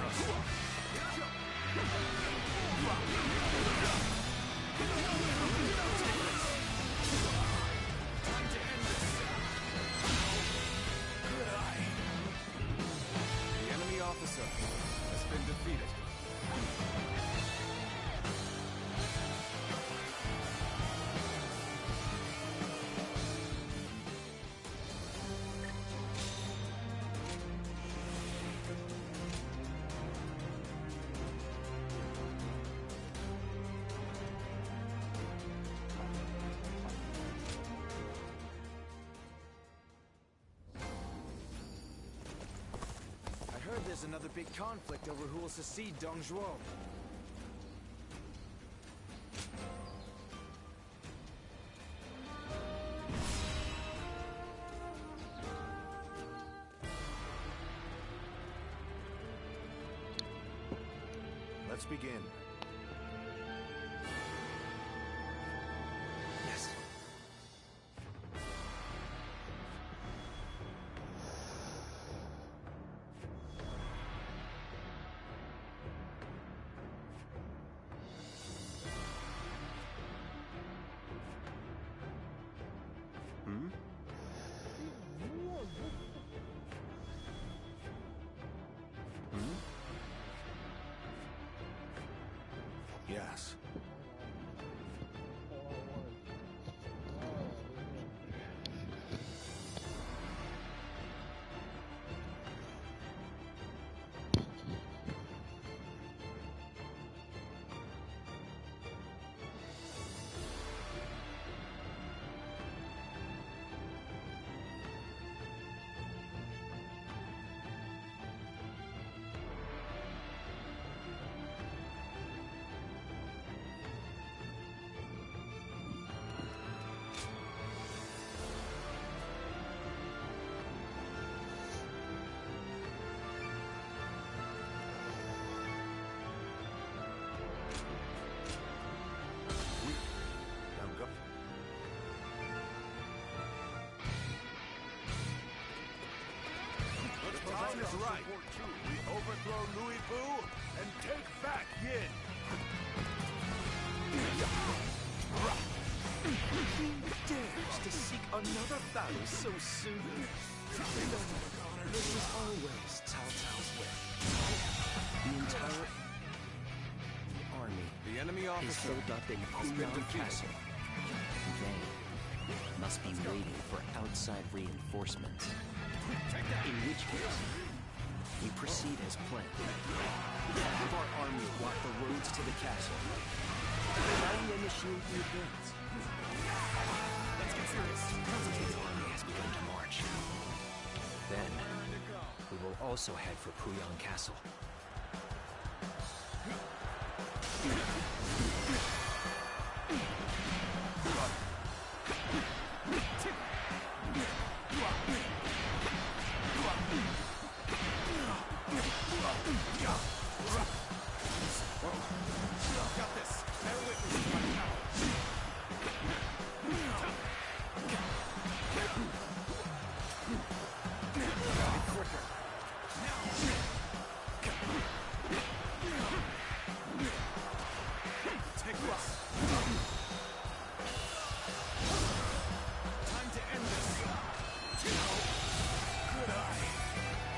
The enemy officer has been defeated. I heard there's another big conflict over who will succeed Dong Zhuo. Let's begin. Yes. Hmm? Hmm? Yes. Time is right. We overthrow Louis Fu and take back Yin. Dares to seek another battle so soon? This is always Cao Cao's way. The entire army, the enemy is officer, holed up in has been Hunan defeated. Castle. They must be waiting for outside reinforcements. In which case, we proceed as planned. Half of our army block the roads to the castle. Shall we initiate the advance? Let's get serious. The army has begun to march. Then, we will also head for Puyang Castle. Got this. Bear with me right now. Quicker. Take this. Time to end this. Good eye.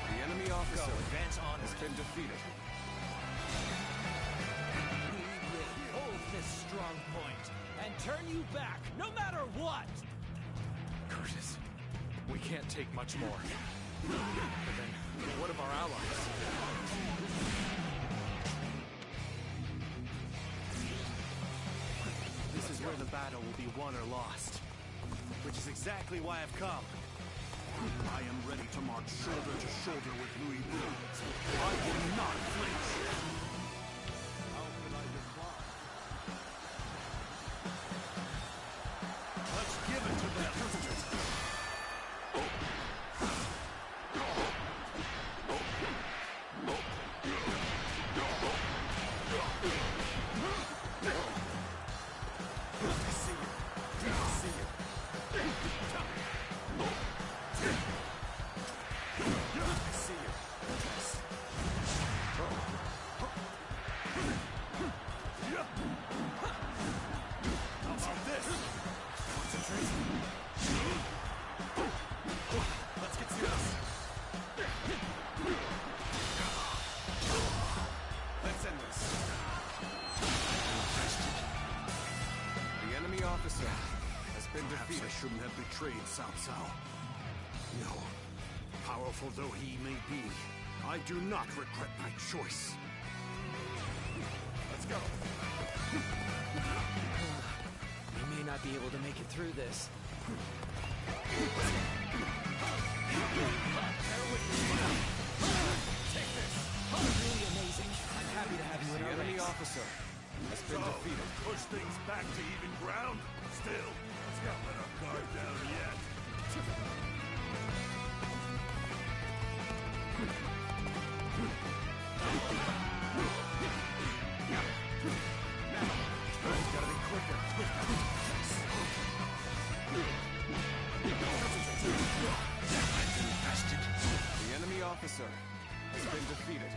The enemy officer Advance on has been defeated. Hold this strong point and turn you back, no matter what! Curtis, we can't take much more. But then, what of our allies? This is where the battle will be won or lost. Which is exactly why I've come. I am ready to march shoulder to shoulder with Louis Fu. I will not flinch. How can I decline? Let's give it to them. See you. been defeated. I shouldn't have betrayed Cao Cao. No. Powerful though he may be, I do not regret my choice. Let's go. We may not be able to make it through this. Take this. Really amazing. I'm happy to have you in our ranks. The enemy officer has been defeated. Push things back to even ground? Still, let's not let our guard down yet. Gotta be quicker. The enemy officer has been defeated.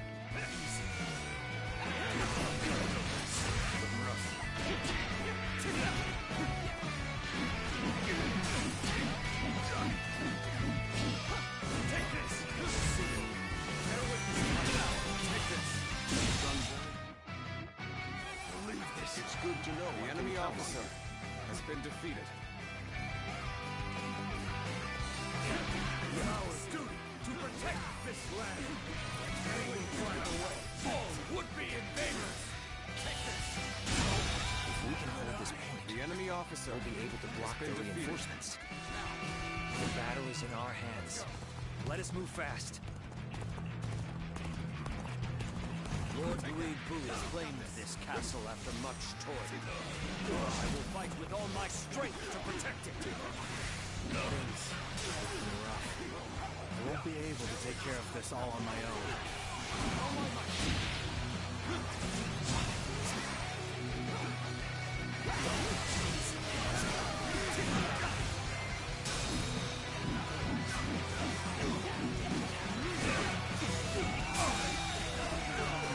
Take this. It's good to know The enemy officer has been defeated. Our duty to protect this land. Anyone flying away. All would-be invaders. Take this. If we can hold this point, The enemy officer we'll be able to block the reinforcements. The battle is in our hands. Let us move fast. Lord Louis Bu has claimed this castle after much toil. I will fight with all my strength to protect it. Things are looking rough. I won't be able to take care of this all on my own.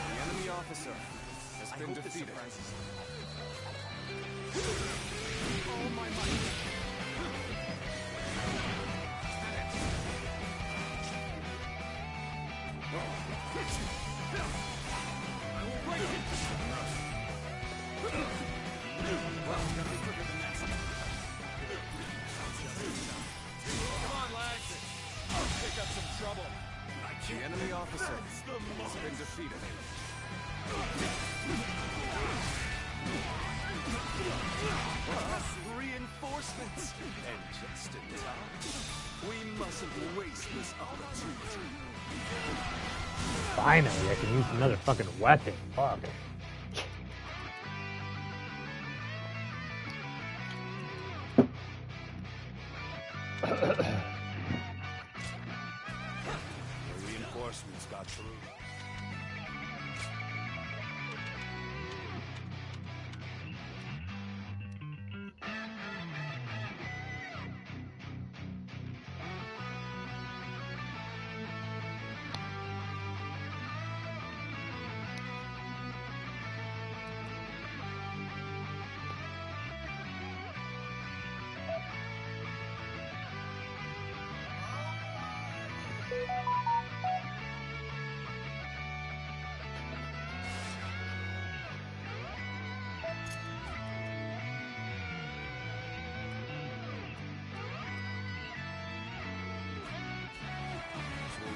The enemy officer has been defeated. All my might. The enemy officer has been defeated. Reinforcements! And just in time. We mustn't waste this opportunity. Finally, I can use another fucking weapon. Fuck. The reinforcements got through.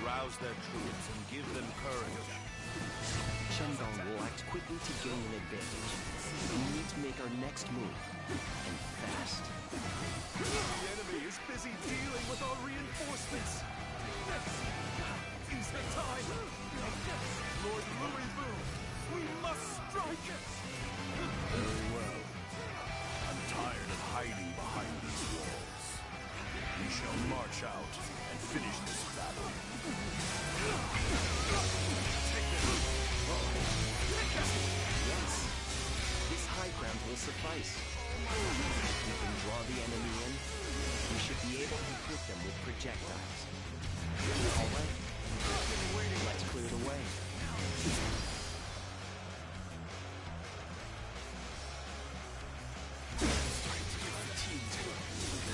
Rouse their troops and give them courage. Shandong will act quickly to gain an advantage. We need to make our next move, and fast. The enemy is busy dealing with our reinforcements. This is the time. Lord Louis Bu, we must strike. Very well. I'm tired of hiding behind these walls. We shall march out and finish this battle. Yes, this high ground will suffice. We can draw the enemy in. We should be able to hit them with projectiles. All right. Let's clear the way.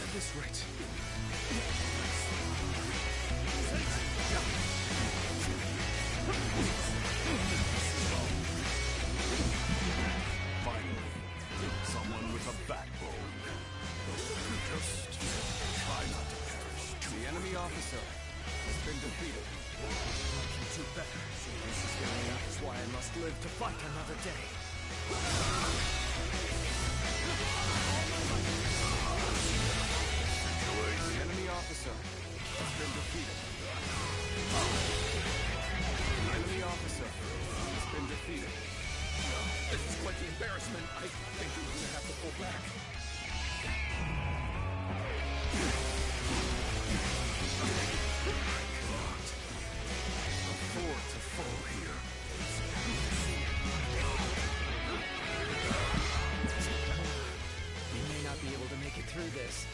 At this rate. Finally, someone with a backbone. Just try not to perish. The enemy officer has been defeated. I can do better. This is very obvious why I must live to fight another day. The enemy officer has been defeated. The enemy officer has been defeated. This is quite the embarrassment. I think we're gonna have to pull back. Afford to fall here. You may not be able to make it through this.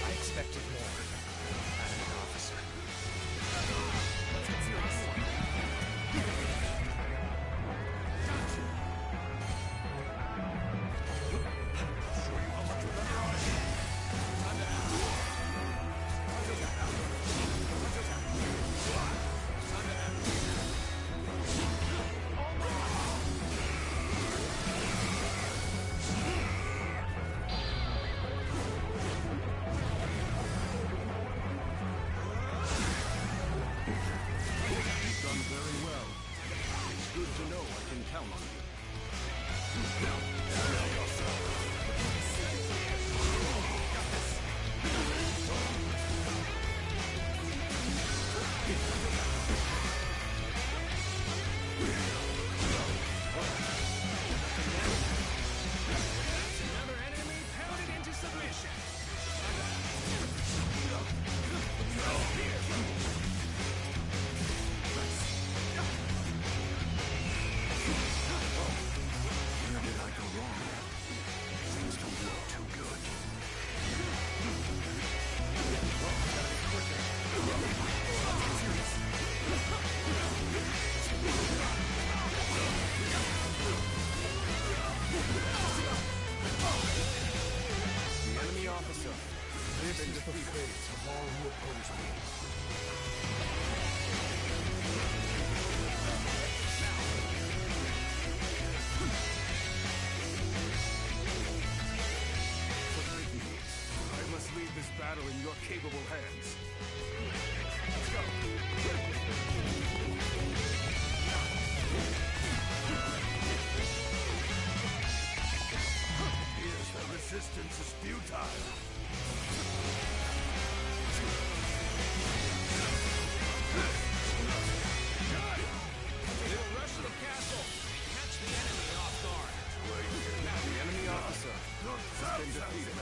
I expected more out of an officer. In your capable hands. Let's go. Here's the resistance is futile. Little rush to the castle. Catch the enemy off guard. The enemy officer has been defeated.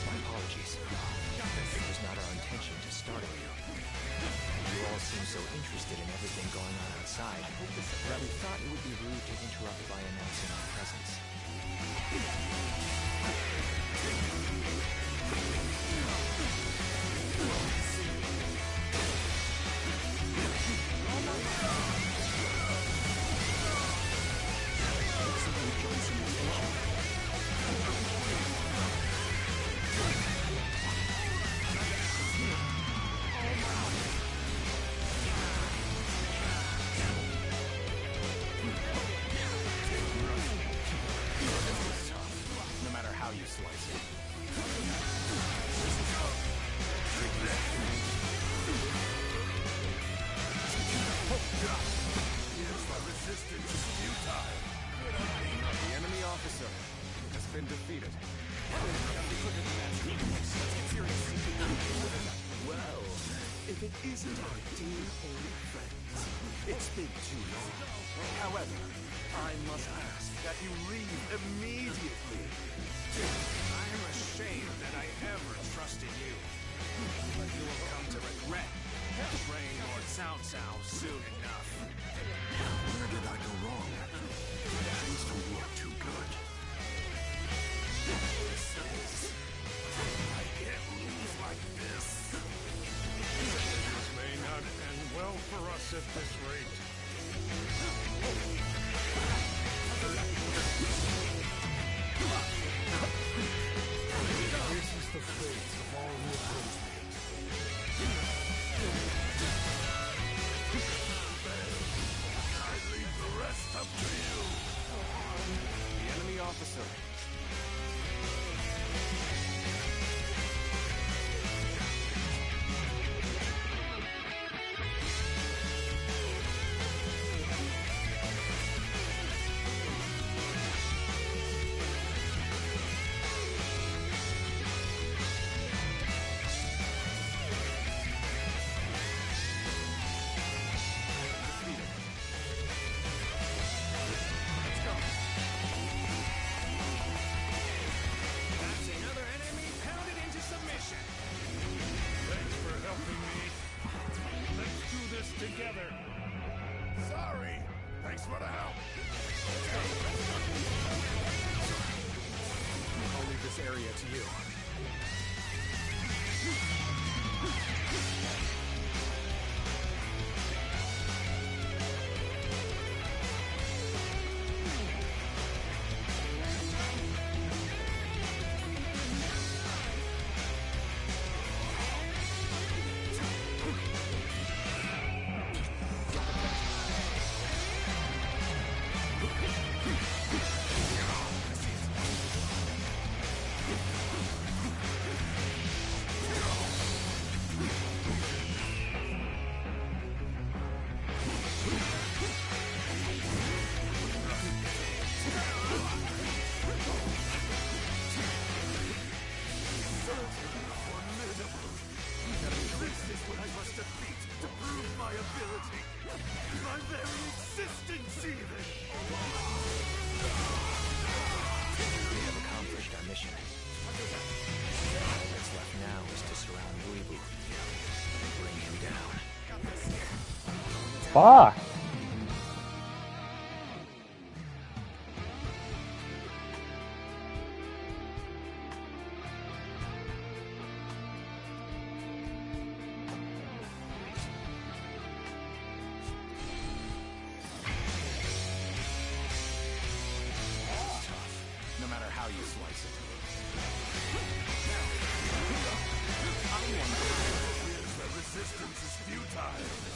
My apologies. It was not our intention to startle you. You all seem so interested in everything going on outside that we thought it would be rude to interrupt by announcing our presence. Been defeated. Well, if it isn't our dear old friends, it's been too long. However, I must ask that you leave immediately. I am ashamed that I ever trusted you. But you will come to regret betraying Lord Cao Cao soon enough. Where did I go wrong? Things don't look too good. I can't lose like this. This may not end well for us at this rate. This is the fate of all who oppose me. I leave the rest up to you. it to you. Fuck. No matter how you slice it. The resistance is futile.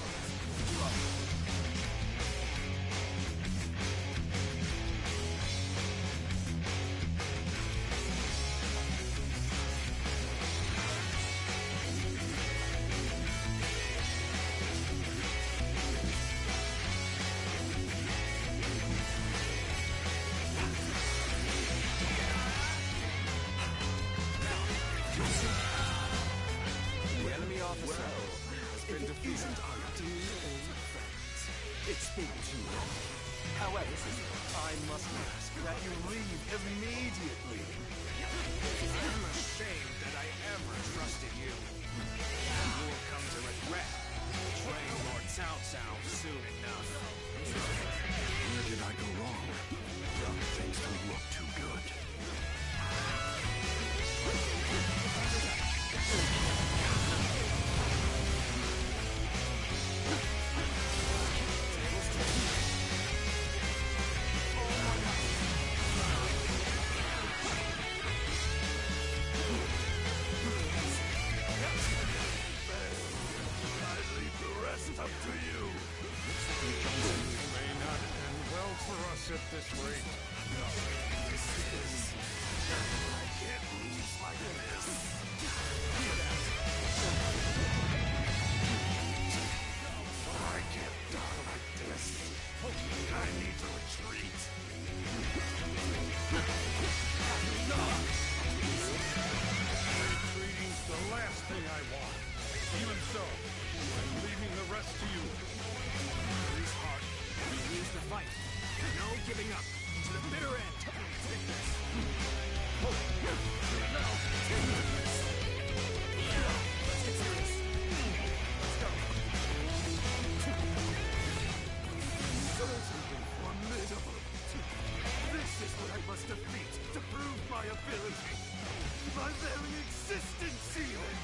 It's been too long. However, I must ask that you leave immediately. I'm ashamed that I ever trusted you. You will come to regret betraying Lord Cao Cao soon enough. Where did I go wrong? Things don't look too good. At this rate. I can't lose like this. I can't die like this. I need to retreat. Retreating's the last thing I want. Even so, I'm leaving the rest to you. Please, Heart, we lose the fight. No giving up to the bitter end. Take this. Let's get serious. Let's go. Certainly formidable. This is what I must defeat to prove my ability. My very existence even.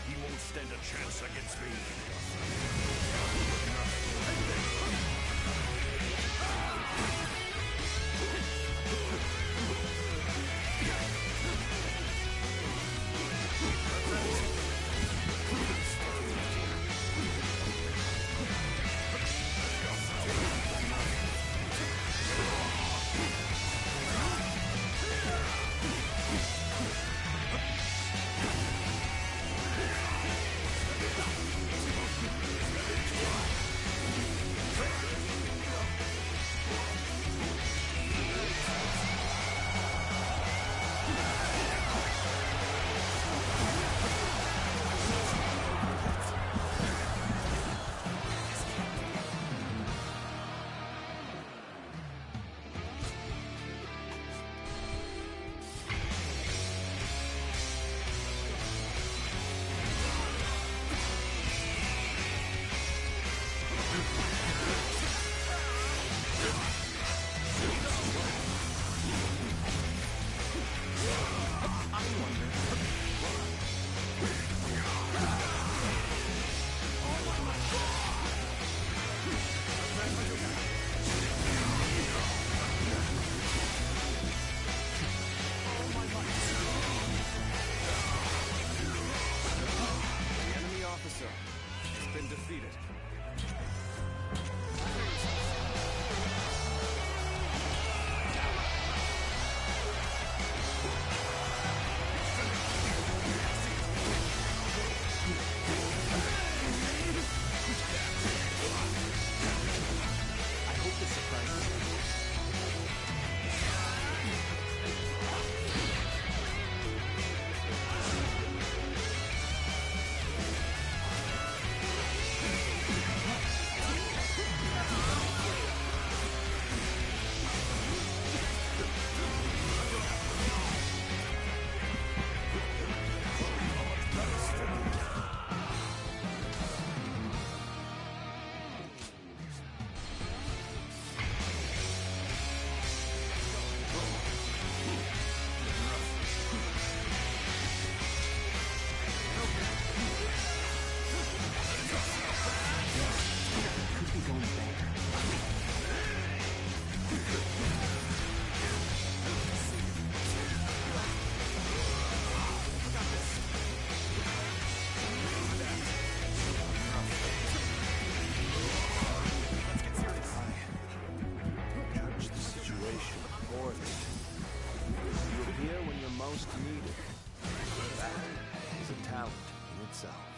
He won't stand a chance against me. itself.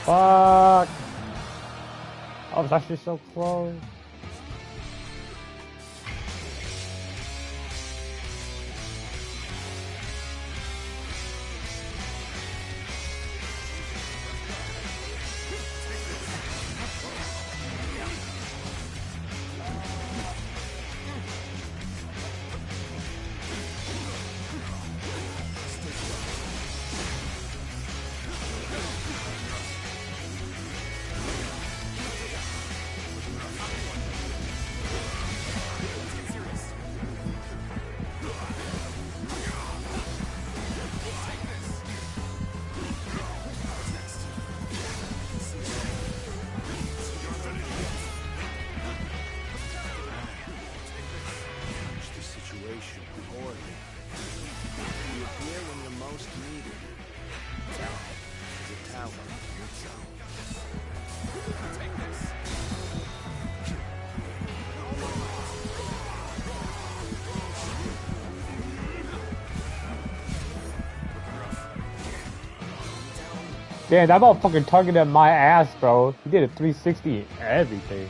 Fuck! I was actually so close. Damn, that motherfucker targeted my ass, bro. He did a 360 and everything.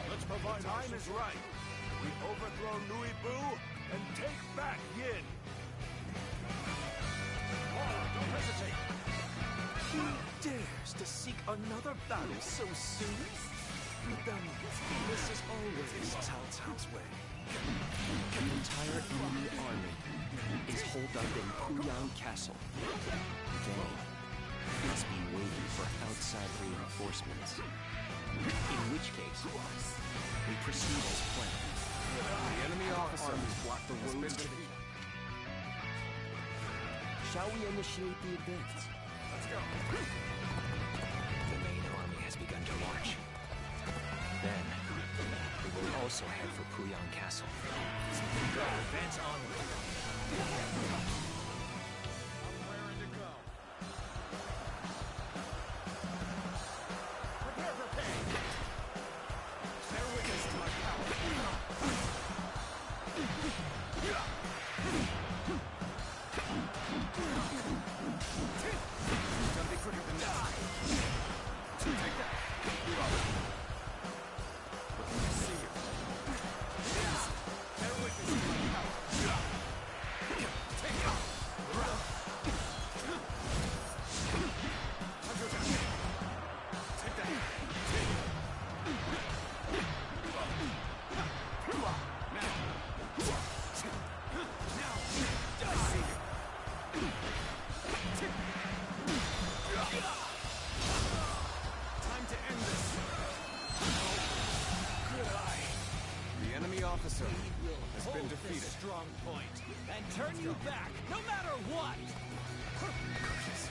Let's provide time is right. We overthrow Louis Bu and take back Yin. Don't hesitate. He dares to seek another battle so soon? But then, this is always Cao Cao's way. The entire enemy army is holed up in Puyang Castle. They must be waiting for outside reinforcements. In which case, we proceed as planned. The enemy armies block the roads to the... Shall we initiate the advance? Let's go. The main army has begun to march. Then, we will also head for Puyang Castle. Advance onward. I'm raring to go. Prepare for pain. Bear witness to my power. Gotta be quicker than that. Take that. Looking to see you. Bear witness to my power. Take it. Take that. Now. I see you. Time to end this. Good eye. The enemy officer has been defeated. Strong point and turn you back, no matter what. Curtis,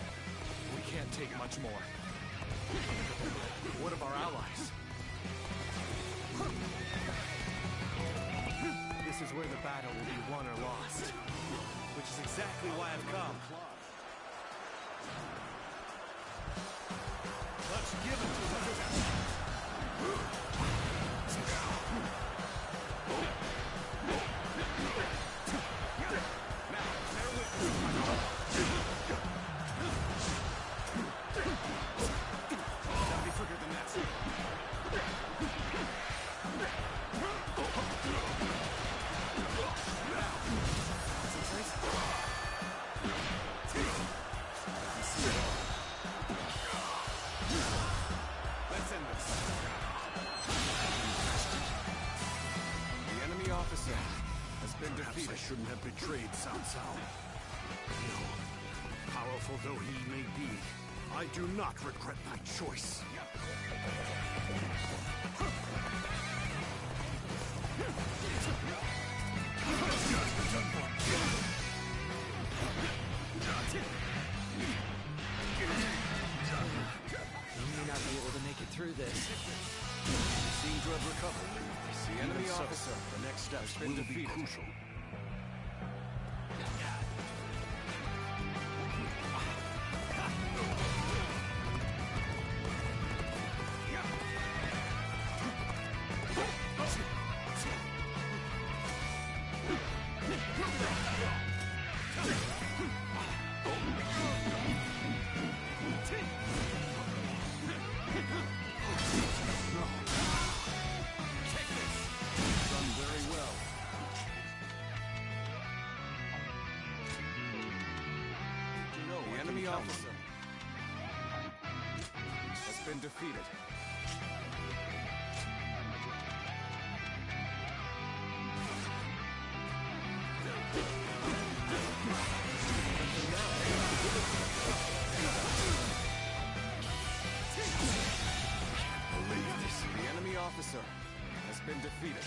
we can't take much more. What of our allies? This is where the battle will be won or lost. Which is exactly why I've come. Let's give it to them. Gotta be quicker than that. Let's end this. The enemy officer has been defeated. Perhaps I shouldn't have betrayed Cao Cao. No. Powerful though he may be, I do not regret my choice. You may not be able to make it through this. Seem to have recovered. The enemy officer, the next steps will be crucial. Done very well. The enemy officer has been defeated. The enemy officer has been defeated.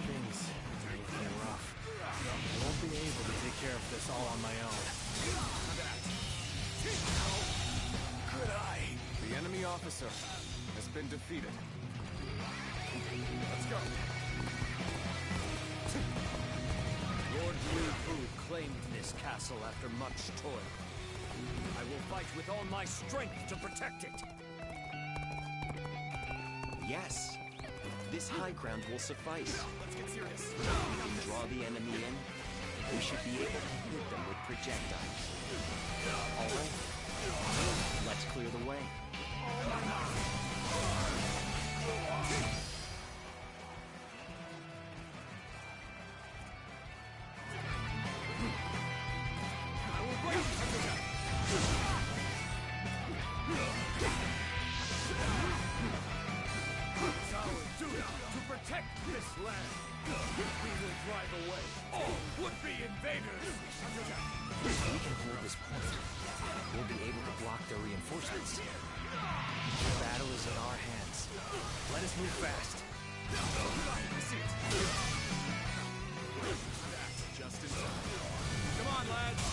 Things are looking rough. I won't be able to take care of this all on my own. could I? The enemy officer has been defeated. Let's go. Lord Blue Boo claimed this castle after much toil. I will fight with all my strength to protect it. Yes. This high ground will suffice. Let's get serious. We can draw the enemy in. We should be able to hit them with projectiles. All right. Let's clear the way. It's our duty to protect this land. We will drive away all would-be invaders. If we can hold this point, we'll be able to block their reinforcements. The battle is in our hands. Let us move fast. I see it. That's just in time. Come on, lads.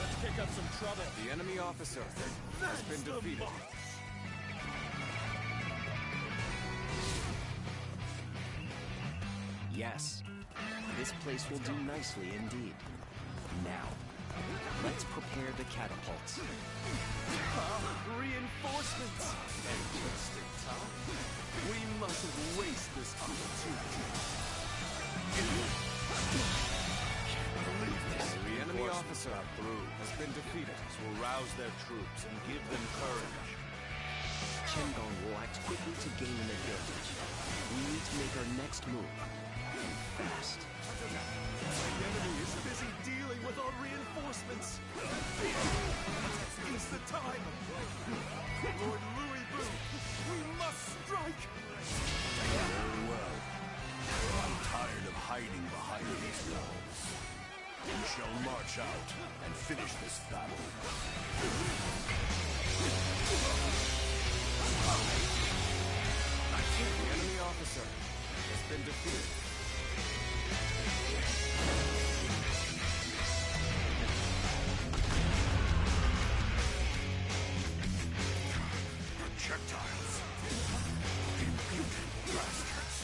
Let's kick up some trouble. The enemy officer has been defeated. Yes, this place will do nicely indeed. Now, let's prepare the catapults. Reinforcements! And just in time. We mustn't waste this opportunity. The enemy officer has been defeated. Will rouse their troops and give them courage. Chendong will act quickly to gain an advantage. We need to make our next move. Fast. The enemy is busy dealing with our reinforcements. It's the time. Lord Louis Boo, we must strike. Very well. I'm tired of hiding behind these walls. We shall march out and finish this battle. The enemy officer has been defeated. Projectiles. Impudent bastards.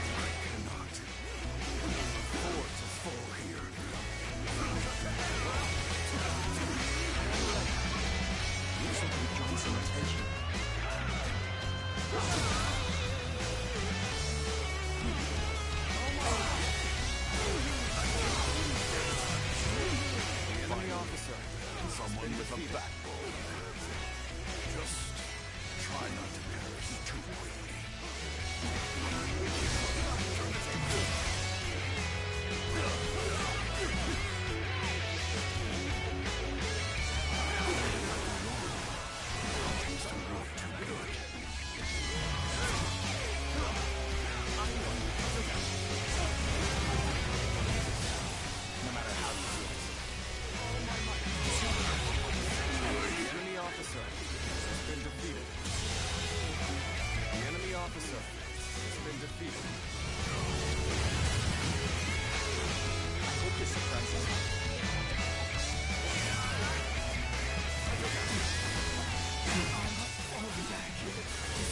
I cannot afford to fall here. Looks like we've drawn some attention. The enemy officer. Someone with a backbone. Just try not to perish too quickly. Things don't look too good. No matter how you do it. The enemy officer has been defeated. The enemy officer has been defeated. I hope this surprises you. I'll be back.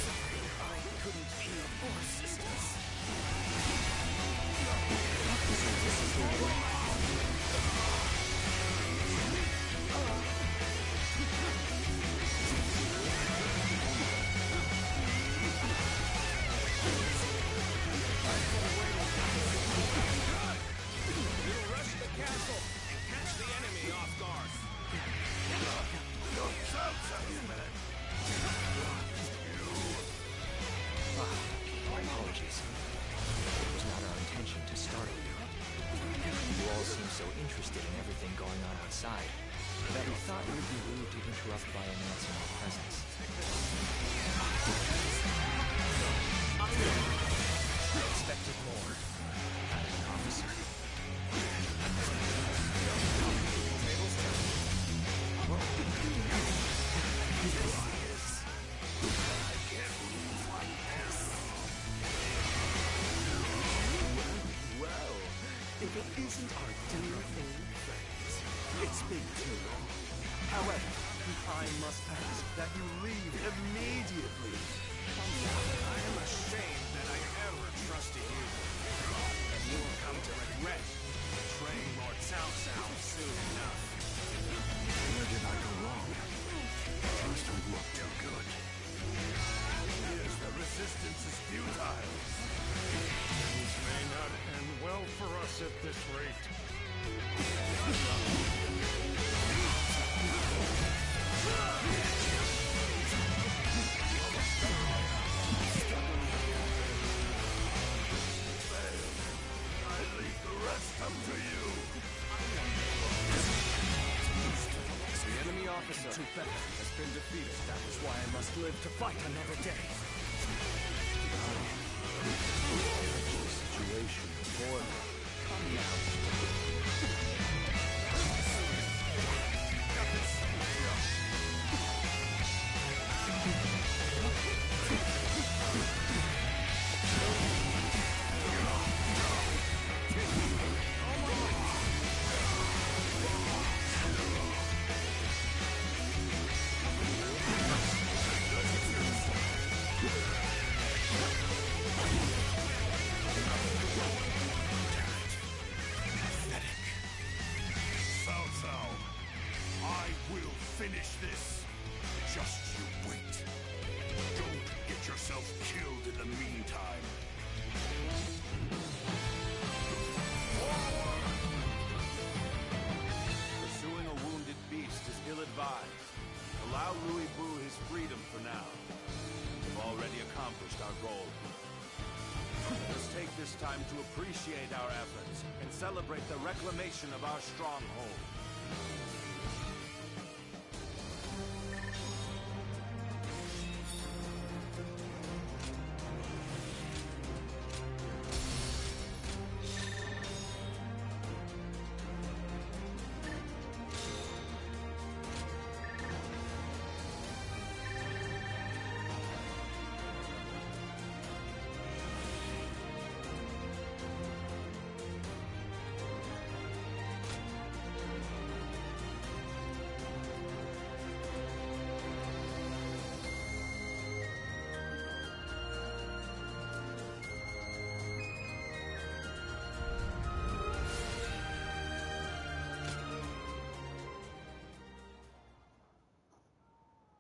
Sorry, I couldn't hear voice systems. This is the way. We'll rush the castle and catch the enemy off guard. My apologies. It was not our intention to startle you. You all seem so interested in everything going on outside that we thought it would be rude to interrupt by announcing our presence. I expected more out of an officer. if it isn't our dear old friends. It's been too long. However, I must ask that you leave immediately. I am ashamed that I ever trusted you. You will come to regret betraying Lord Cao Cao soon enough. Where did I go wrong? Things don't look too good. Yes, the resistance is futile. Things may not end well for us at this rate. I leave the rest up to you. The enemy officer has been defeated. That is why I must live to fight another day. Situation poorly. Come now. Finish this. Just you wait. Don't get yourself killed in the meantime. Pursuing a wounded beast is ill-advised. Allow Louis Bu his freedom for now. We've already accomplished our goal. Let us take this time to appreciate our efforts and celebrate the reclamation of our stronghold.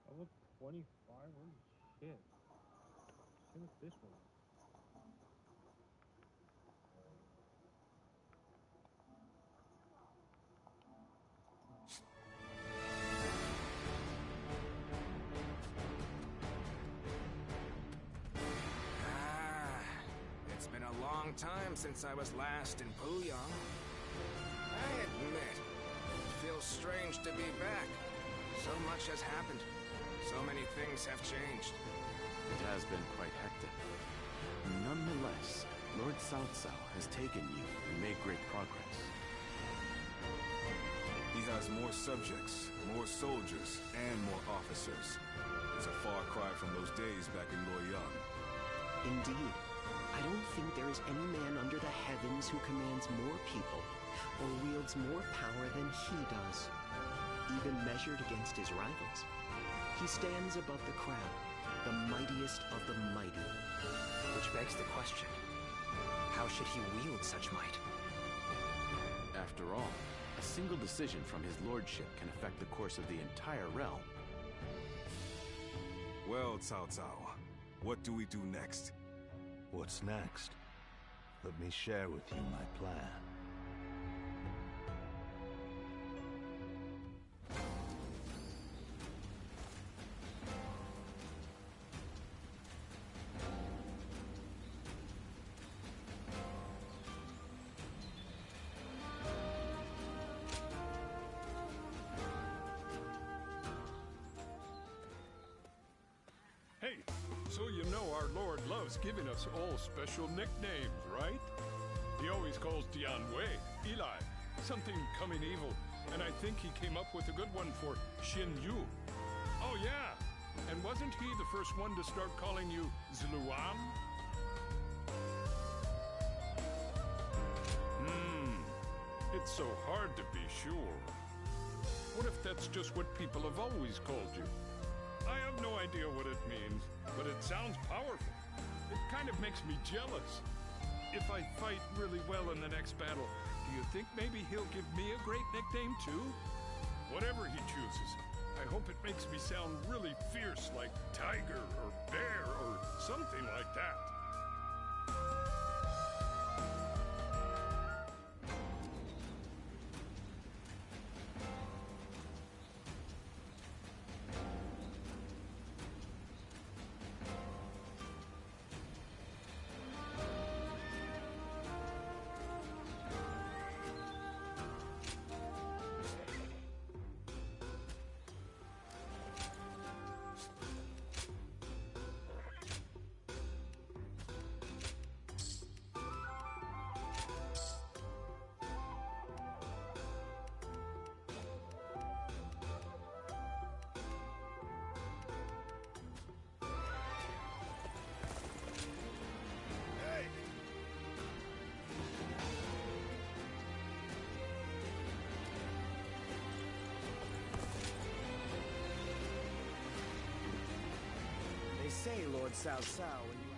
Level 25? Holy shit. Same with this one. It's been a long time since I was last in Puyang. I admit, it feels strange to be back. So much has happened. So many things have changed. It has been quite hectic. Nonetheless, Lord Cao Cao has taken you and made great progress. He has more subjects, more soldiers, and more officers. It's a far cry from those days back in Luoyang. Indeed. I don't think there is any man under the heavens who commands more people or wields more power than he does, even measured against his rivals. He stands above the crowd, the mightiest of the mighty. Which begs the question, how should he wield such might? After all, a single decision from his lordship can affect the course of the entire realm. Well, Cao Cao, what do we do next? What's next? Let me share with you my plan. Hey, so you know our Lord loves giving us all special nicknames, right? He always calls Dian Wei, Eli, something coming evil, and I think he came up with a good one for Xin Yu. Oh yeah, and wasn't he the first one to start calling you Zluan? so hard to be sure. What if that's just what people have always called you? I have no idea what it means, but it sounds powerful. It kind of makes me jealous. If I fight really well in the next battle, do you think maybe he'll give me a great nickname too? Whatever he chooses, I hope it makes me sound really fierce like tiger or bear or something like that. They say, Lord Cao Cao, when you...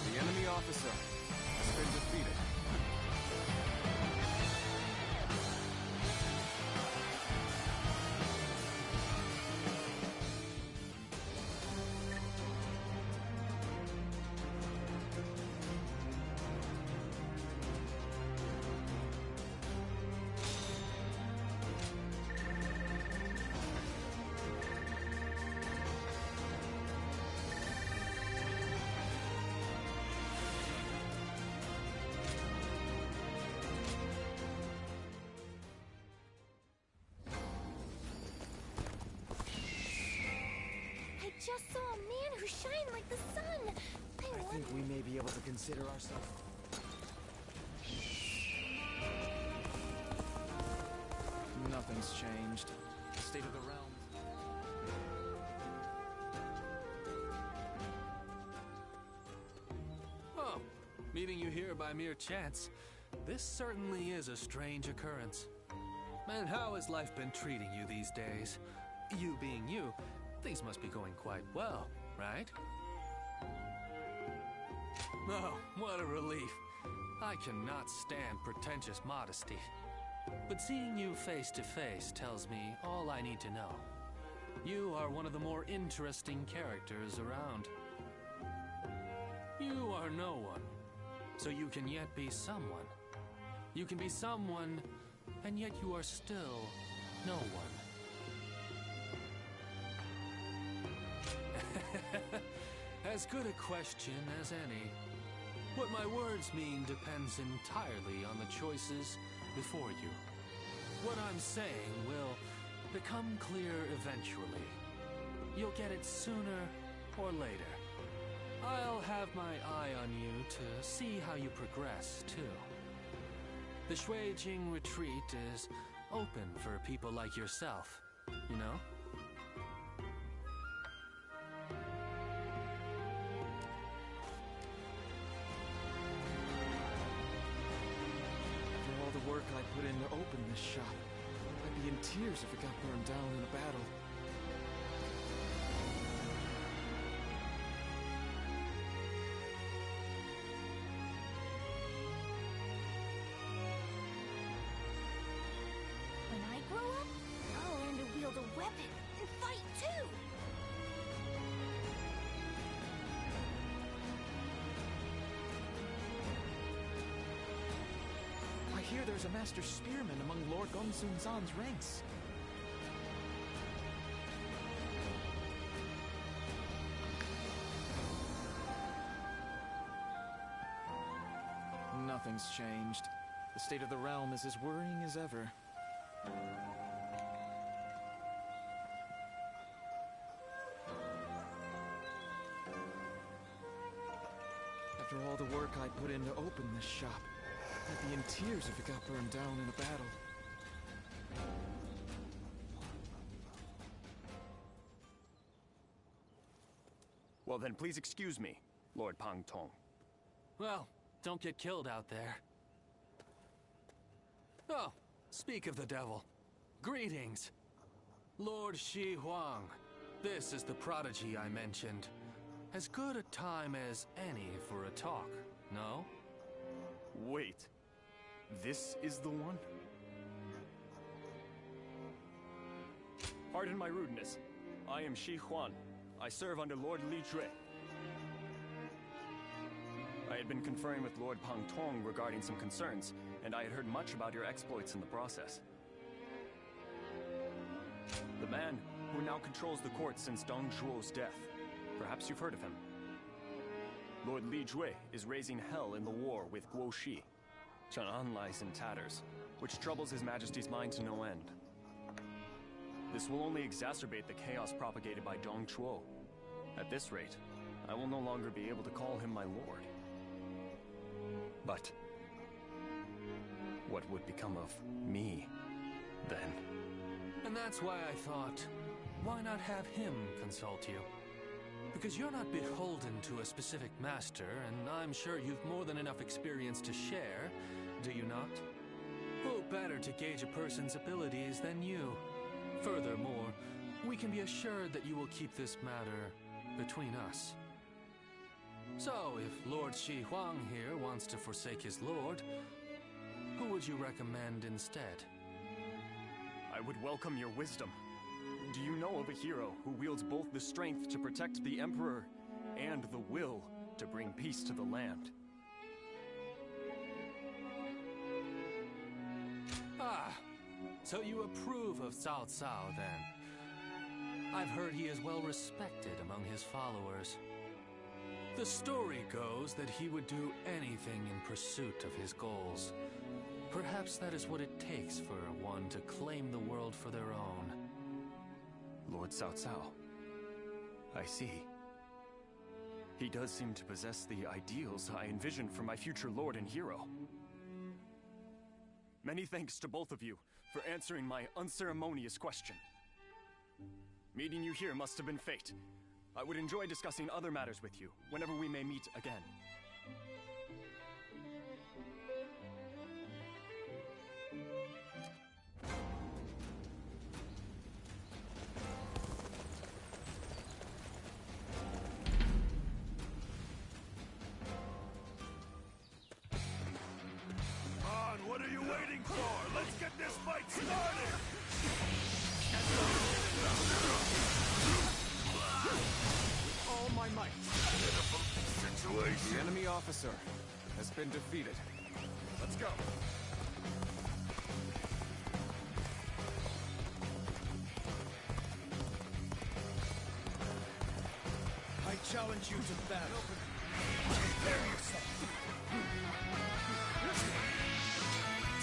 The enemy officer has been defeated. I just saw a man who shined like the sun. I think we may be able to consider ourselves... Nothing's changed. The state of the realm. Oh, meeting you here by mere chance. This certainly is a strange occurrence. And how has life been treating you these days? You being you, things must be going quite well, right? Oh, what a relief. I cannot stand pretentious modesty. But seeing you face to face tells me all I need to know. You are one of the more interesting characters around. You are no one, so you can yet be someone. You can be someone, and yet you are still no one. As good a question as any. What my words mean depends entirely on the choices before you. What I'm saying will become clear eventually. You'll get it sooner or later. I'll have my eye on you to see how you progress, too. The Shuijing retreat is open for people like yourself, you know? After all the work I put in to open this shop, I'd be in tears if it got burned down in a battle. When I grow up, I'll learn to wield a weapon and fight too! I hear there's a master spearman among Lord Gonsun Zan's ranks. Nothing's changed. The state of the realm is as worrying as ever. After all the work I put in to open this shop, I'd be in tears if it got burned down in a battle. Well then, please excuse me, Lord Pang Tong. Well, don't get killed out there. Oh, speak of the devil. Greetings. Lord Shi Huang. This is the prodigy I mentioned. As good a time as any for a talk, no? Wait. This is the one? Pardon my rudeness. I am Shi Huan. I serve under Lord Li Jue. I had been conferring with Lord Pang Tong regarding some concerns, and I had heard much about your exploits in the process. The man who now controls the court since Dong Zhuo's death. Perhaps you've heard of him. Lord Li Jue is raising hell in the war with Guo Shi. Chang'an lies in tatters, which troubles His Majesty's mind to no end. This will only exacerbate the chaos propagated by Dong Zhuo. At this rate, I will no longer be able to call him my lord. But what would become of me, then? And that's why I thought, why not have him consult you? Because you're not beholden to a specific master, and I'm sure you've more than enough experience to share, do you not? Who better to gauge a person's abilities than you? Furthermore, we can be assured that you will keep this matter between us. So, if Lord Shi Huang here wants to forsake his lord, who would you recommend instead? I would welcome your wisdom. Do you know of a hero who wields both the strength to protect the Emperor and the will to bring peace to the land? Ah, so you approve of Cao Cao, then? I've heard he is well respected among his followers. The story goes that he would do anything in pursuit of his goals. Perhaps that is what it takes for one to claim the world for their own. Lord Cao Cao. I see. He does seem to possess the ideals I envisioned for my future lord and hero. Many thanks to both of you for answering my unceremonious question. Meeting you here must have been fate. I would enjoy discussing other matters with you whenever we may meet again. On, what are you waiting for? Let's get this fight started! With all my might. The enemy officer has been defeated. Let's go. I challenge you to battle. Prepare yourself.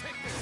Take this.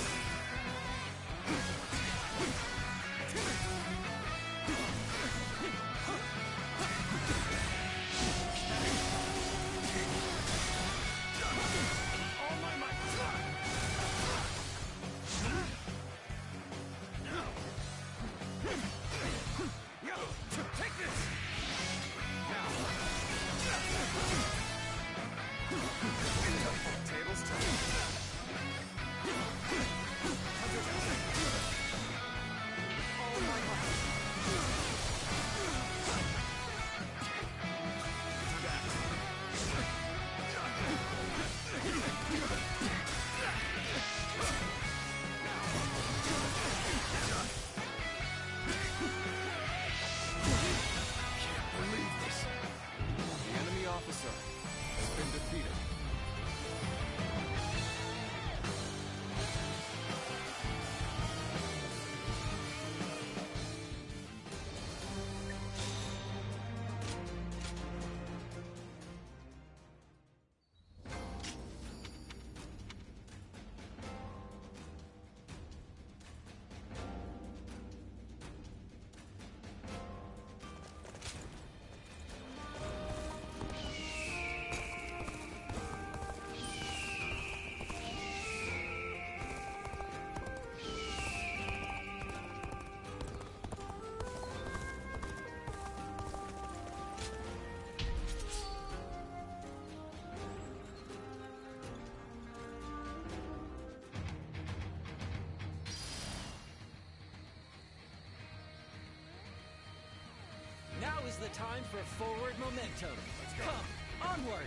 the time for forward momentum. Come, onward!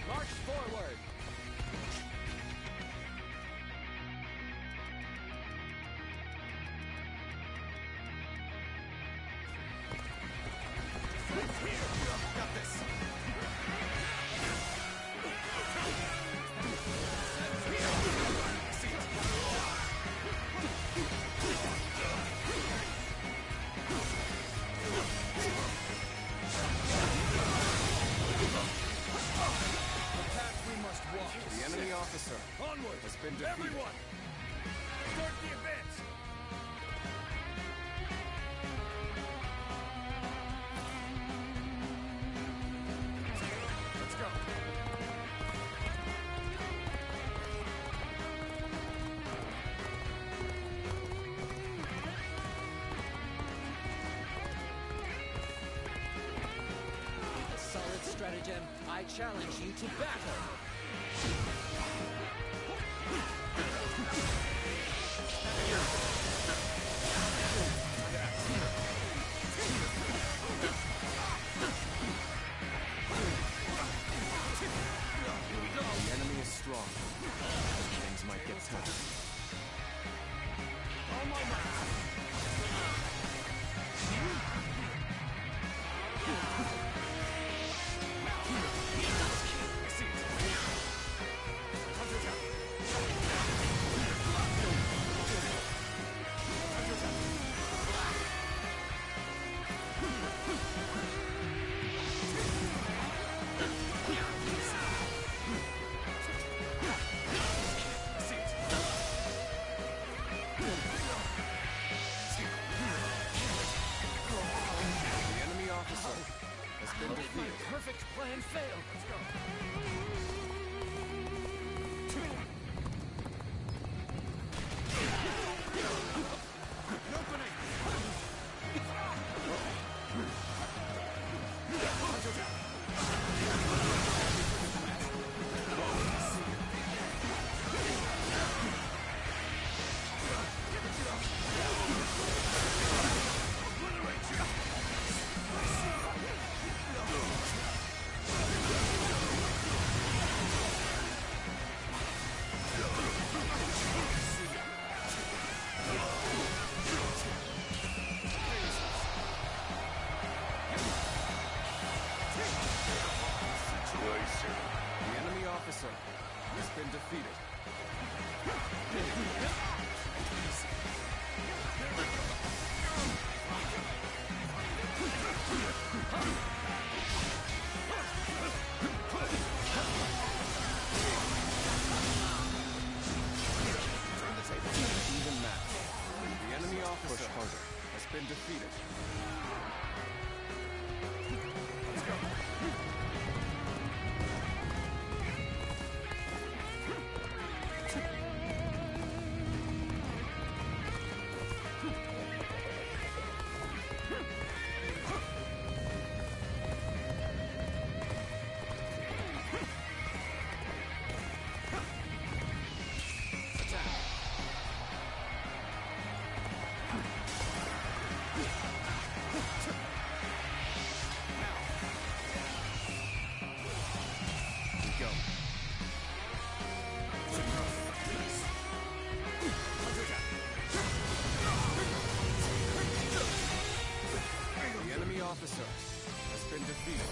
March forward! Got this. The enemy officer Onward! has been defeated. Everyone! Start the advance! Let's go! With a solid stratagem, I challenge you to battle! The enemy is strong. Things might get tough. The enemy officer has been How did my defeated. perfect plan fail? Let's go. The enemy officer has been defeated. Even match. The enemy officer has been defeated. Go. The enemy officer has been defeated.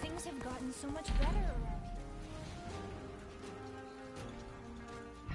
Things have gotten so much better around here.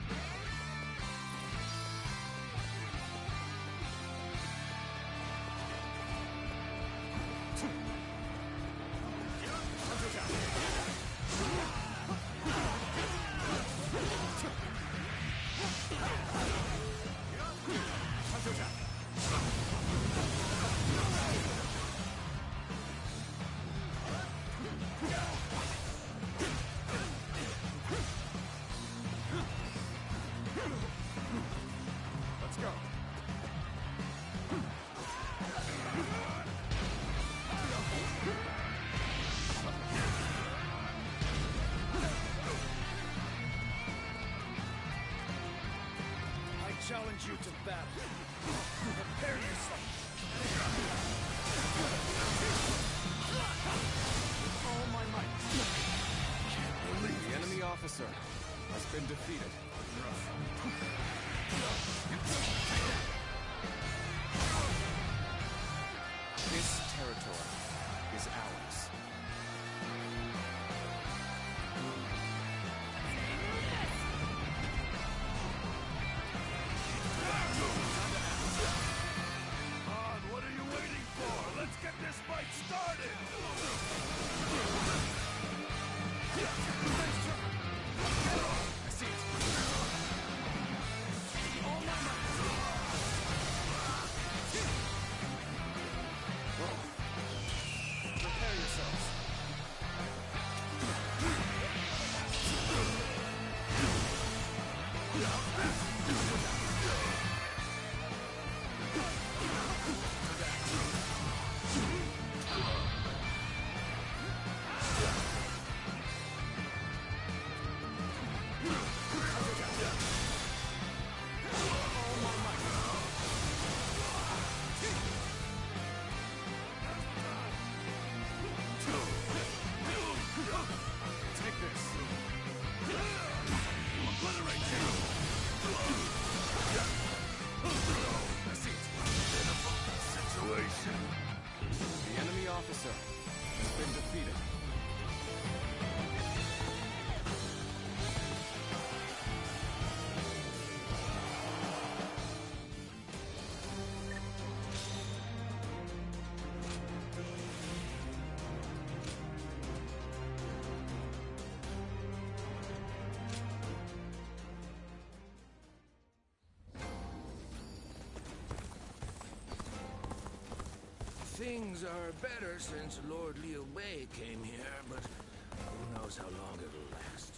send you to battle. Prepare yourself. With all my might. Can't believe The enemy officer has been defeated. This territory is ours. On, what are you waiting for? Let's get this fight started! I see it. All my might. Prepare yourselves. Take this. Obliterate you! I see it. Situation. The enemy officer has been defeated. Things are better since Lord Liu Bei came here, but who knows how long it'll last.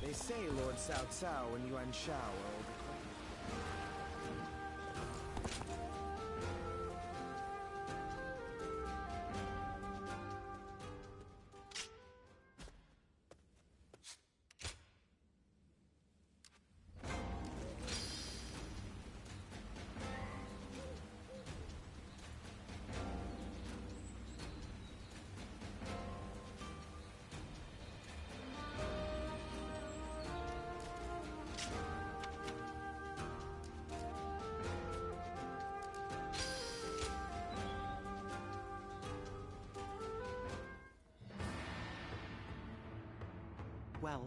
They say Lord Cao Cao and Yuan Shao are old acquaintances. Well,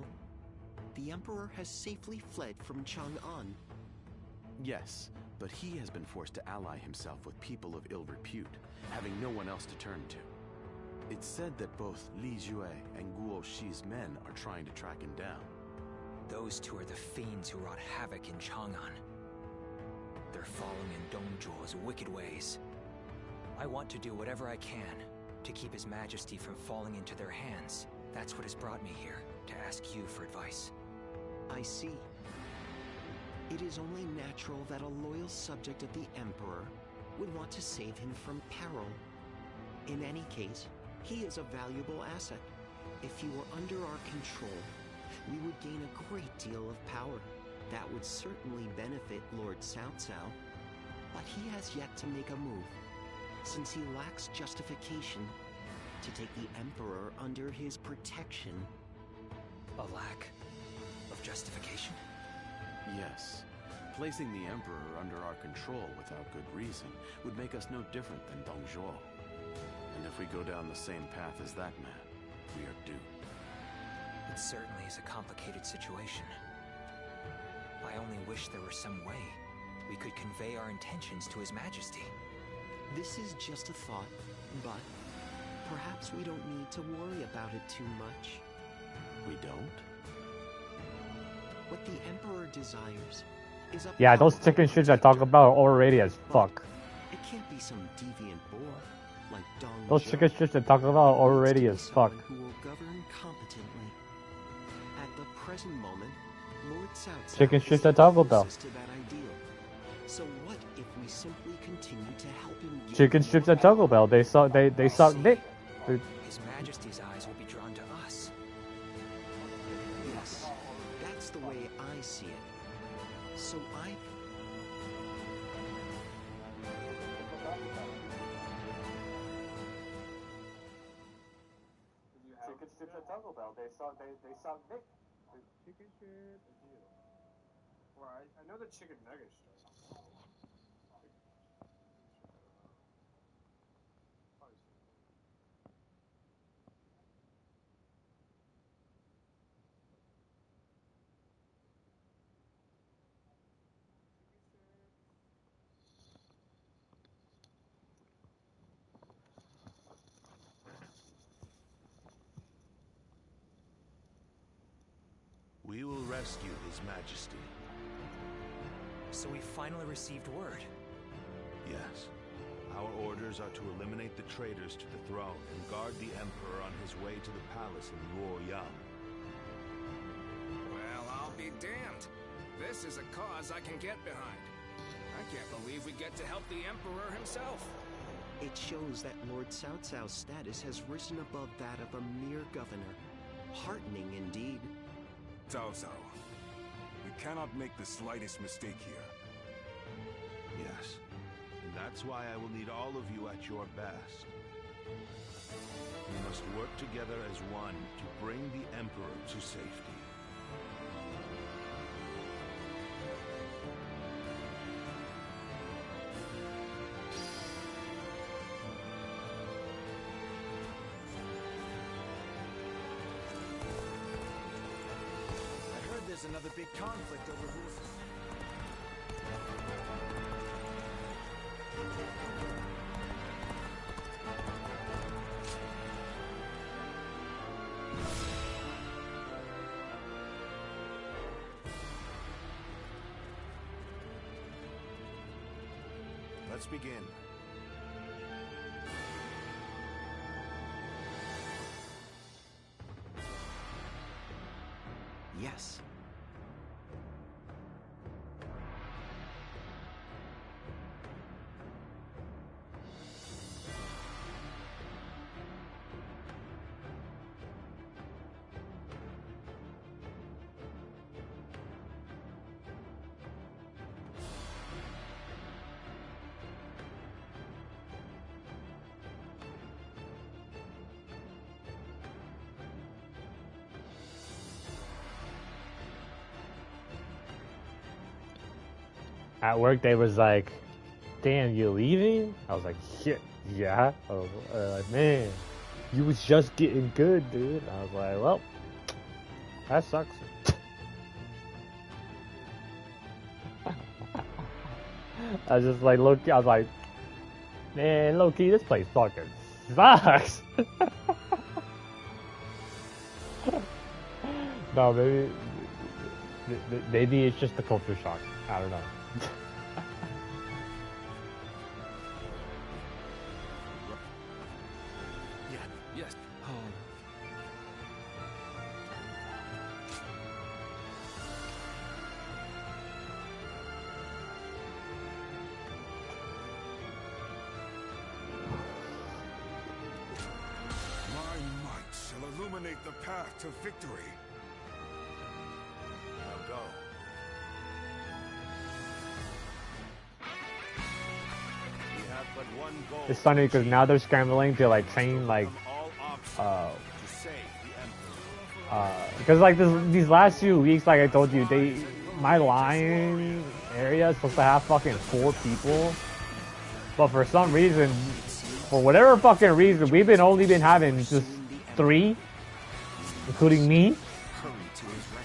the Emperor has safely fled from Chang'an. Yes, but he has been forced to ally himself with people of ill repute, having no one else to turn to. It's said that both Li Jue and Guo Shi's men are trying to track him down. Those two are the fiends who wrought havoc in Chang'an. They're following in Dong Zhuo's wicked ways. I want to do whatever I can to keep His Majesty from falling into their hands. That's what has brought me here, to ask you for advice. I see. It is only natural that a loyal subject of the Emperor would want to save him from peril. In any case, he is a valuable asset. If he were under our control, we would gain a great deal of power. That would certainly benefit Lord Cao Cao, but he has yet to make a move, since he lacks justification to take the Emperor under his protection. A lack of justification? Yes. Placing the Emperor under our control without good reason would make us no different than Dong Zhuo. And if we go down the same path as that man, we are doomed. It certainly is a complicated situation. I only wish there were some way we could convey our intentions to His Majesty. This is just a thought, but perhaps we don't need to worry about it too much. We don't? What the Emperor desires is a Yeah, those chicken shits I talk about are overrated as fuck. It can't be some deviant boar like Dong Those Zhuo. chicken shits I talk about are overrated as fuck. Who will govern competently. At the present moment, Lord Cao Cao Chicken is shits the at Taco Bell. closest to that ideal. So what if we simply continue to help him get Chicken more strips at Taco Bell. They suck dick. His Majesty's eyes will be drawn to us. Yes, that's the way I see it. So Chicken strips at Taco Bell. They saw Nick. Chicken strip, a deal. Well, I know the chicken nugget strip. We will rescue His Majesty. So we finally received word. Yes. Our orders are to eliminate the traitors to the throne and guard the Emperor on his way to the palace in Luoyang. Well, I'll be damned. This is a cause I can get behind. I can't believe we get to help the Emperor himself. It shows that Lord Cao Cao's status has risen above that of a mere governor. Heartening indeed. Cao Cao, we cannot make the slightest mistake here. Yes. And that's why I will need all of you at your best. We must work together as one to bring the Emperor to safety. There's another big conflict over who's... Let's begin. Yes. At work, they was like, "Damn, you leaving?" I was like, "Yeah." I was like, "Man, you was just getting good, dude." I was like, "Well, that sucks." I was just like, look, I was like, "Man, low key, this place fucking sucks." No, maybe it's just the culture shock. I don't know. Yes. My might shall illuminate the path to victory. Now go. We have but one goal. It's funny because now they're scrambling to like train like because like these last few weeks, like I told you, my line area is supposed to have fucking 4 people, but for some reason, for whatever fucking reason, we've only been having just 3, including me.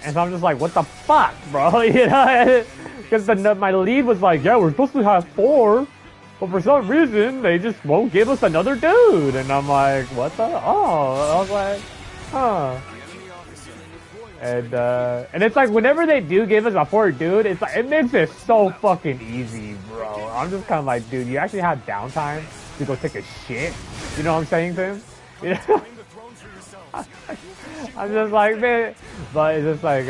And so I'm just like, what the fuck, bro? You know, because my lead was like, yeah, we're supposed to have 4. But for some reason, they just won't give us another dude. And I'm like, what the? Oh, I was like, huh. And it's like, whenever they do give us a 4th dude, it's like, it makes it so fucking easy, bro. I'm just kind of like, dude, you actually have downtime to go take a shit? You know what I'm saying to him? You know? I'm just like, man. But it's just like,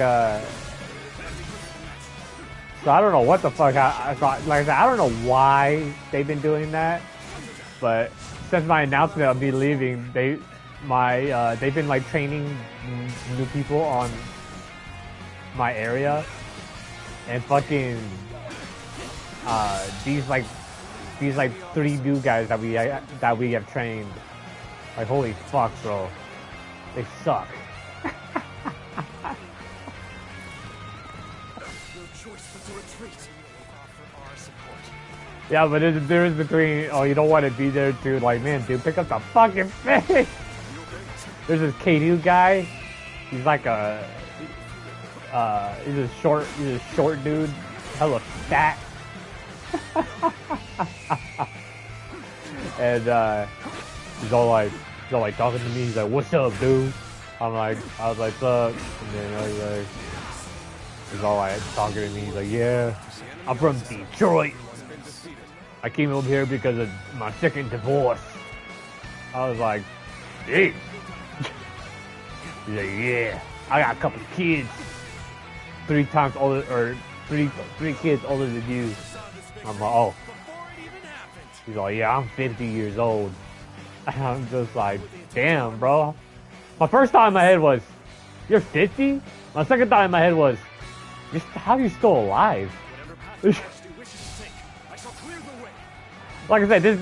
so I don't know what the fuck I thought. Like I said, I don't know why they've been doing that. But since my announcement of me leaving, they've been like training new people on my area, and fucking these 3 new guys that we have trained. Like, holy fuck, bro. They suck. No choice but to retreat. Offer our support. Yeah, but there's a difference between, oh, you don't want to be there, dude. Like, man, dude, pick up the fucking fish. There's this K2 guy. He's like a, he's a short dude, hella fat. And he's all like talking to me. He's like, "What's up, dude?" I was like, "What's up?" And then he's all like talking to me. He's like, "Yeah, I'm from Detroit. I came over here because of my second divorce." I was like, "Hey." He's like, "Yeah, I got a couple kids, 3 times older, or three kids older than you." I'm like, "Oh." He's like, "Yeah, I'm 50 years old." And I'm just like, "Damn, bro." My first thought in my head was, "You're 50?" My second thought in my head was, "How are you still alive?" Like I said, this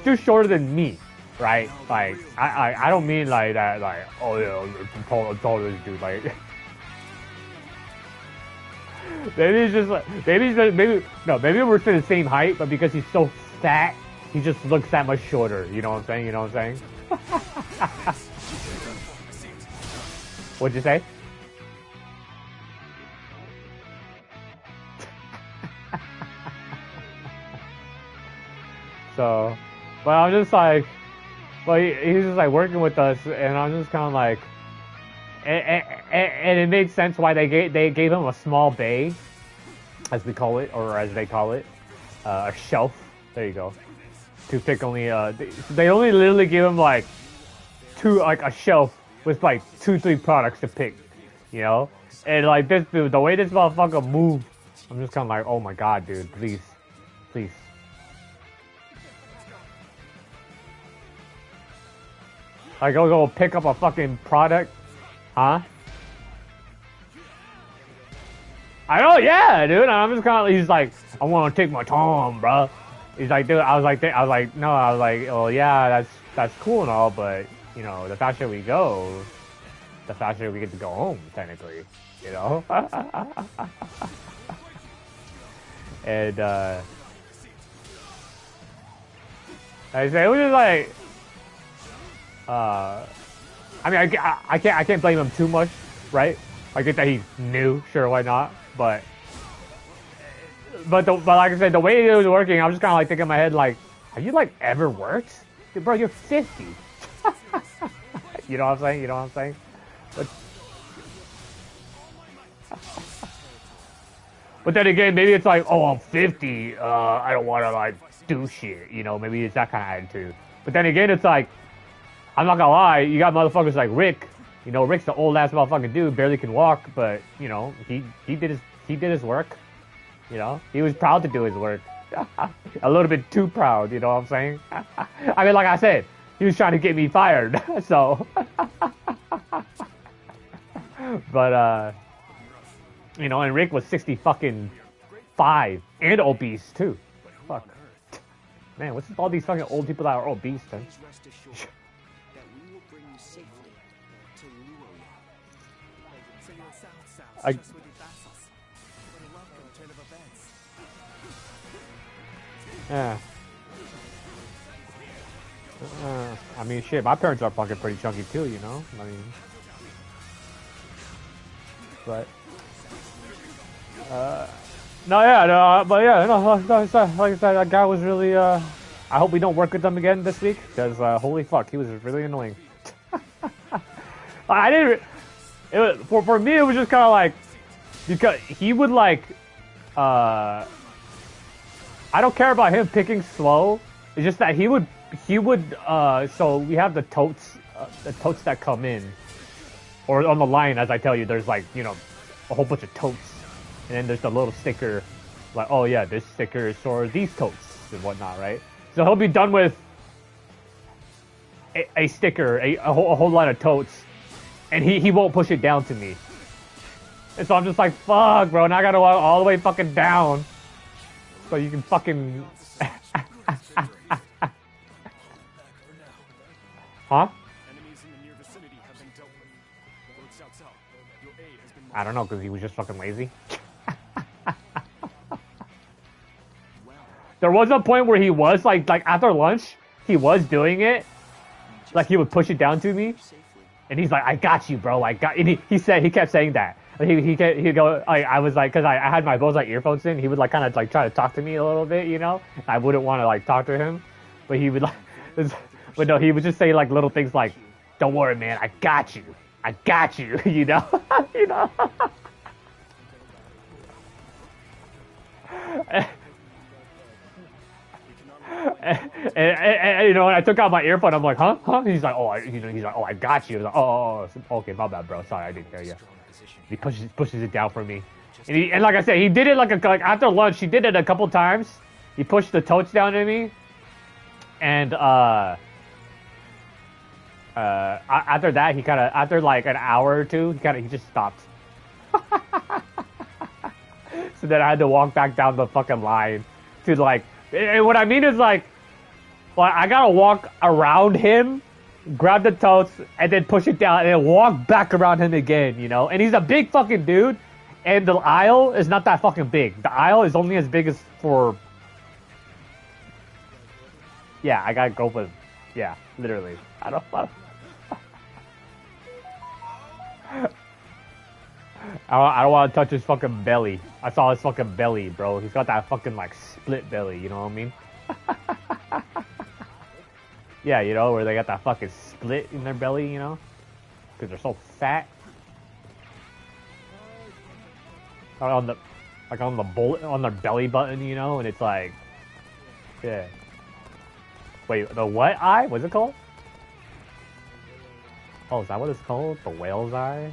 dude's shorter than me, right? Like, I don't mean like that, like, oh yeah, I'm taller than this dude, like. Maybe we're the same height, but because he's so fat, he just looks that much shorter. You know what I'm saying? You know what I'm saying? What'd you say? So, but I'm just like, well, he's just like working with us, and I'm just kind of like, and it makes sense why they gave him a small bay, as we call it, or as they call it, a shelf. There you go. To pick only they only literally give him like a shelf with like 2-3 products to pick, you know. And like this dude, the way this motherfucker moves, I'm just kind of like, oh my god, dude, please. Like, go pick up a fucking product, huh? I know, yeah, dude. I'm just kind of. He's like, I want to take my time, bro. He's like, dude. I was like, no. I was like, well, yeah, that's cool and all, but you know, the faster we go, the faster we get to go home, technically, you know. And I say it was just like. I mean, I can't blame him too much, right? I get that he's new, sure, why not? But like I said, the way it was working, I was just kind of like thinking in my head, like, have you like ever worked? Dude, bro, you're 50. You know what I'm saying? You know what I'm saying? But then again, maybe it's like, oh, I'm 50. I don't want to like do shit. You know, maybe it's that kind of attitude. But then again, it's like, I'm not gonna lie, you got motherfuckers like Rick. You know, Rick's the old ass motherfucking dude, barely can walk, but you know, he did his work. You know, he was proud to do his work. A little bit too proud, you know what I'm saying? I mean, like I said, he was trying to get me fired, so. But you know, and Rick was 65 and obese too. Fuck. Man, what's with all these fucking old people that are obese then? Yeah. I mean, shit, my parents are fucking pretty chunky too, you know? I mean... But... No, yeah, no, but yeah, no, like I said, that guy was really, I hope we don't work with them again this week, because, holy fuck, he was really annoying. I didn't... For me, it was just kind of like... Because he would, like... I don't care about him picking slow. It's just that he would, so we have the totes that come in, or on the line, as I tell you, there's like, you know, a whole bunch of totes, and then there's the little sticker, like, oh yeah, this sticker is for these totes and whatnot, right? So he'll be done with a sticker, a whole lot of totes, and he won't push it down to me. And so I'm just like, fuck, bro, now I gotta walk all the way fucking down. So you can fucking... Huh? Enemies in the near vicinity have been I don't know, because he was just fucking lazy. There was a point where he was like after lunch, he was doing it. Like he would push it down to me, and he's like, "I got you, bro. I got." And he kept saying that. He'd go. I was like, because I had my Bose earphones in. He would like kind of like try to talk to me a little bit, you know. I wouldn't want to like talk to him, but he would like, but no, he would just say like little things like, "Don't worry, man. I got you. I got you." You know, you know. And you know, when I took out my earphone, I'm like, huh? He's like, oh, he's like, oh, I got you. I was like, oh, okay, my bad, bro. Sorry, I didn't hear you. He pushes it down for me, and like I said, he did it like after lunch. He did it a couple times. He pushed the totes down to me, and after that, after like an hour or two, he just stopped. So then I had to walk back down the fucking line to like. And what I mean is like, well, I gotta walk around him, grab the totes, and then push it down, and then walk back around him again, you know? And he's a big fucking dude, and the aisle is not that fucking big. The aisle is only as big as for... Yeah, I gotta go with... Yeah, literally. I don't know. I don't want to touch his fucking belly. I saw his fucking belly, bro. He's got that fucking, like, split belly, you know what I mean? Yeah, you know, where they got that fucking split in their belly, you know? Because they're so fat. On their belly button, you know? And it's like... Yeah. Wait, the what eye? What's it called? Oh, is that what it's called? The whale's eye?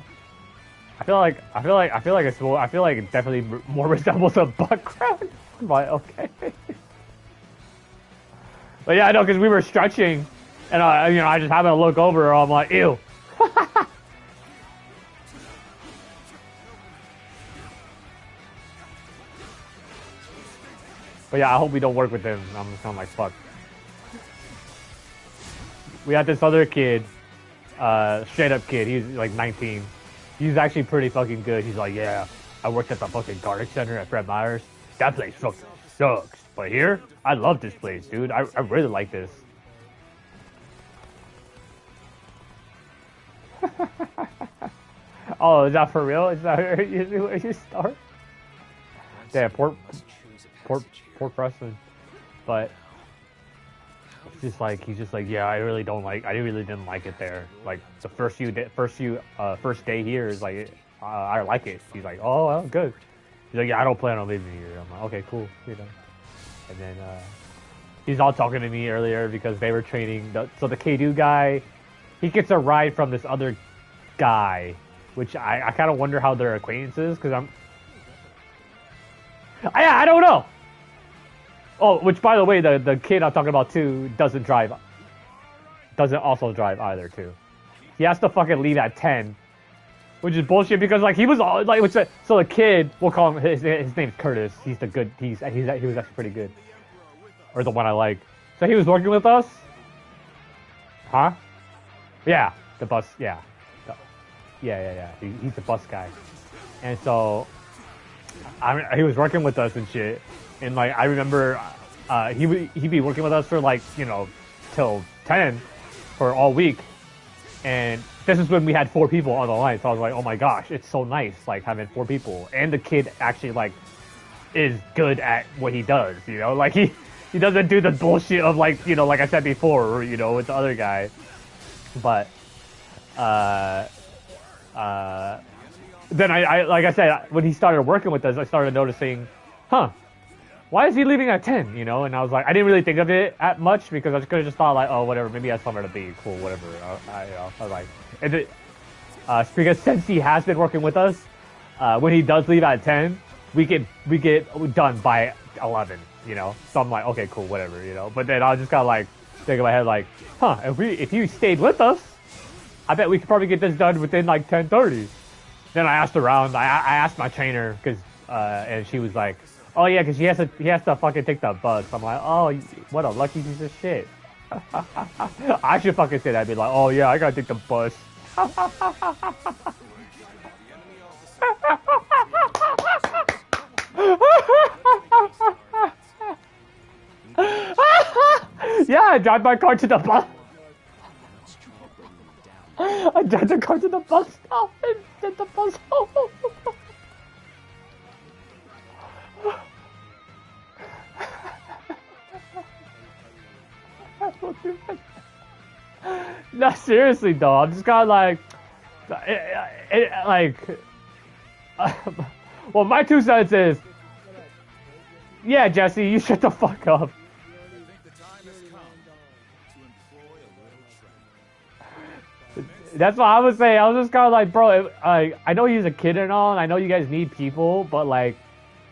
I feel like it definitely more resembles a butt crack. But okay. But yeah, I know, because we were stretching, and you know, I just happened to look over, and I'm like, ew. But yeah, I hope we don't work with him. I'm just kind of like, fuck. We had this other kid, straight up kid. He's like 19. He's actually pretty fucking good. He's like, yeah, I worked at the fucking garlic center at Fred Meyer's. That place fucking sucks. But here, I love this place, dude. I really like this. Oh, is that for real? Is that where you start? Yeah, poor Preston. But he's just like, yeah, I really didn't like it there. Like the first day here is like, I like it. He's like, oh, well, good. He's like, yeah, I don't plan on leaving here. I'm like, okay, cool, you know. And then he's all talking to me earlier because they were training. So the K-Do guy, he gets a ride from this other guy, which I kind of wonder how they're acquaintances, because I don't know. Oh, which by the way, the kid I'm talking about too doesn't also drive either too. He has to fucking leave at 10, which is bullshit because like he was all like, so the kid, we'll call him, his name's Curtis. He was actually pretty good, or the one I like. So he was working with us, huh? Yeah, the bus, yeah. He's the bus guy, and so he was working with us and shit. And like I remember, he'd be working with us for like, you know, till 10 for all week. And this is when we had 4 people on the line. So I was like, oh my gosh, it's so nice like having 4 people. And the kid actually like is good at what he does. You know, like he doesn't do the bullshit of like, you know, like I said before, you know, with the other guy. But then I like I said, when he started working with us, I started noticing, why is he leaving at 10, you know? And I was like, I didn't really think of it at much because I could have just thought like, oh, whatever, maybe he has somewhere to be, cool, whatever. I was like, and because since he has been working with us, when he does leave at 10, we get done by 11, you know? So I'm like, okay, cool, whatever, you know? But then I was just kind of like, thinking in my head like, if you stayed with us, I bet we could probably get this done within like 10:30. Then I asked around, I asked my trainer, because, and she was like, oh yeah, because he has to fucking take the bus. I'm like, oh, what a lucky piece of shit. I should fucking say that. I'd be like, oh yeah, I gotta take the bus. Yeah, I drive my car to the bus. I drive the car to the bus stop and send the bus home. No, seriously though, I'm just kind of like, well, my 2 cents is, yeah, Jesse, you shut the fuck up. That's what I was saying. I was just kind of like, bro, I know he's a kid and all, and I know you guys need people, but like,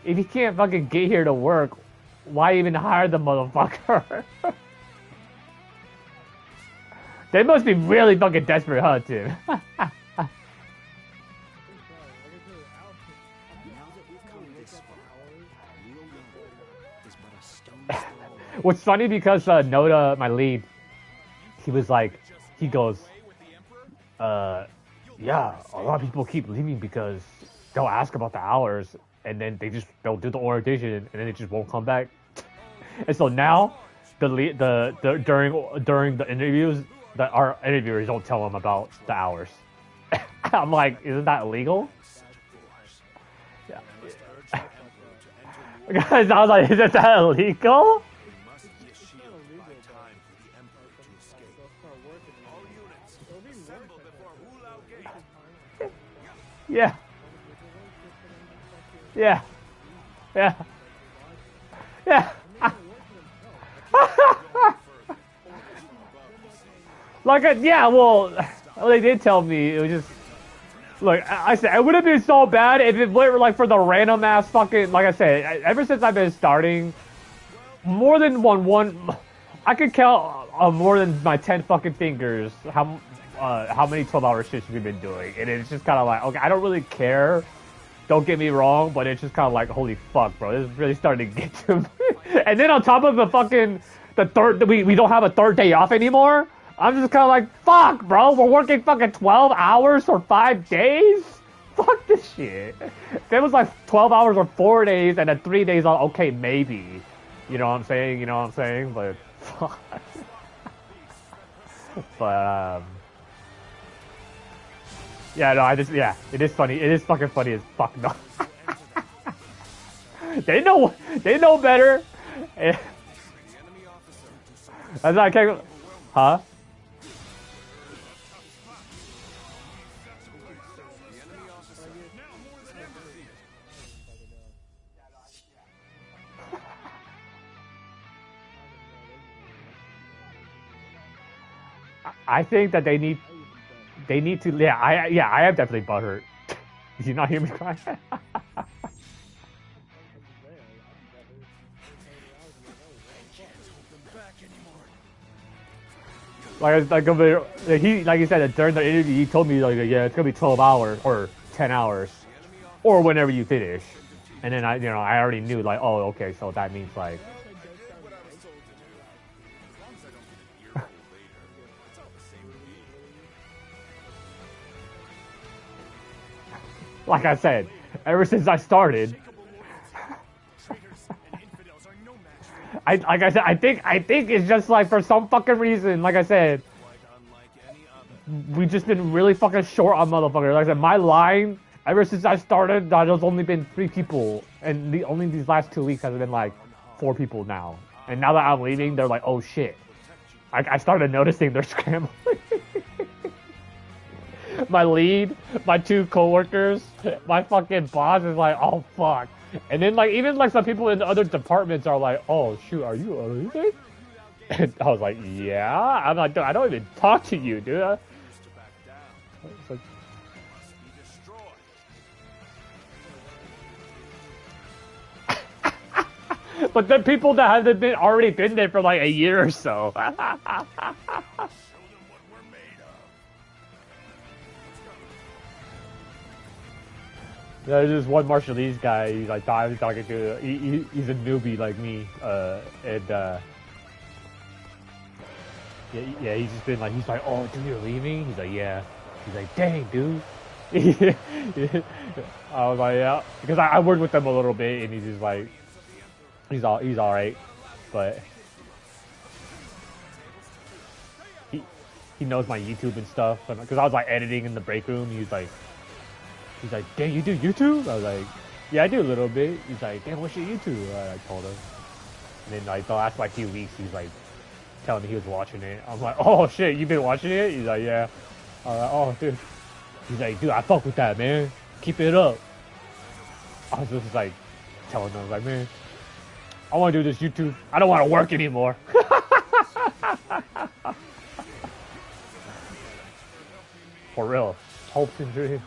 if he can't fucking get here to work, why even hire the motherfucker? They must be really fucking desperate, huh, Tim? What's funny because Noda, my lead, he was like, he goes, yeah, a lot of people keep leaving because they'll ask about the hours and then they'll do the orientation and then they just won't come back. And so now, during the interviews, our interviewers don't tell them about the hours. I'm like, isn't that illegal? Yeah. Guys, I was like, isn't that illegal? Yeah. Yeah. Yeah. Yeah. Like, yeah, well, they did tell me. It was just, look, I said, it would have been so bad if it were like for the random ass fucking, like I said, ever since I've been starting, more than one, I could count more than my 10 fucking fingers how many 12-hour shifts we've been doing. And it's just kind of like, okay, I don't really care. Don't get me wrong, but it's just kind of like, holy fuck, bro. This is really starting to get to me. And then on top of the fucking, we don't have a third day off anymore. I'm just kind of like, fuck, bro. We're working fucking 12 hours for 5 days? Fuck this shit. If it was like 12 hours or 4 days and then 3 days off, okay, maybe. You know what I'm saying? You know what I'm saying? But, fuck. But, yeah, no, yeah, it is funny. It is fucking funny as fuck, no. They know better. That's not, huh? I think that they need to. Yeah, I am definitely butthurt. Did you not hear me cry? like he said during the interview, he told me like, yeah, it's gonna be 12 hours or 10 hours, or whenever you finish. And then I already knew like, oh, okay, so that means like. Like I said, ever since I started, I think it's just like for some fucking reason, like I said, we've just been really fucking short on motherfuckers. Like I said, my line, ever since I started, there's only been 3 people, and only these last 2 weeks has been like 4 people now. And now that I'm leaving, they're like, oh shit. I started noticing they're scrambling. My lead, my 2 coworkers, my fucking boss is like, oh fuck. And then like even like some people in the other departments are like, oh shoot, are you leaving? And I was like, yeah. I'm like, I don't even talk to you, dude. Like, but the people that have already been there for like a year or so. There's this one Marshallese guy. He's like, I was talking to. He's a newbie like me, yeah, he's just been like, he's like, oh, dude, you're leaving? He's like, yeah. He's like, dang, dude. I was like, yeah, because I worked with him a little bit, and he's just like, he's all right, but he knows my YouTube and stuff, because I was like editing in the break room. He's like, dang, you do YouTube? I was like, yeah, I do a little bit. He's like, damn, what's your YouTube? I told him, and then like the last like few weeks, he's like telling me he was watching it. I'm like, oh shit, you been watching it? He's like, yeah. I'm like, oh dude. He's like, dude, I fuck with that, man. Keep it up. I was just like telling him, like, man, I want to do this YouTube. I don't want to work anymore. For real. Hopes and dreams.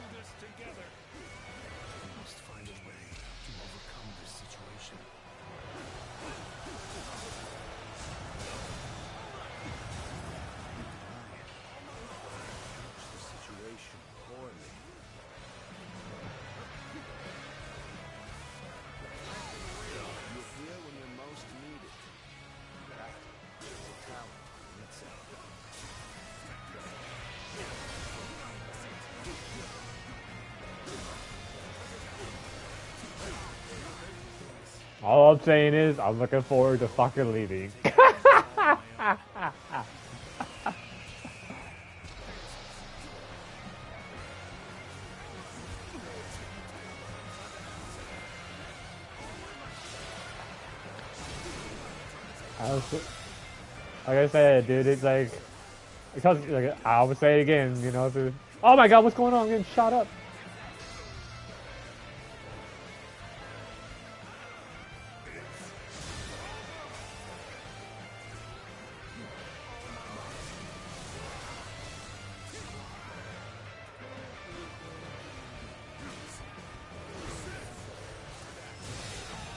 All I'm saying is, I'm looking forward to fucking leaving. Like I said, dude, it's like, because like, I would say it again, you know, dude. Oh my god, what's going on? I'm getting shot up.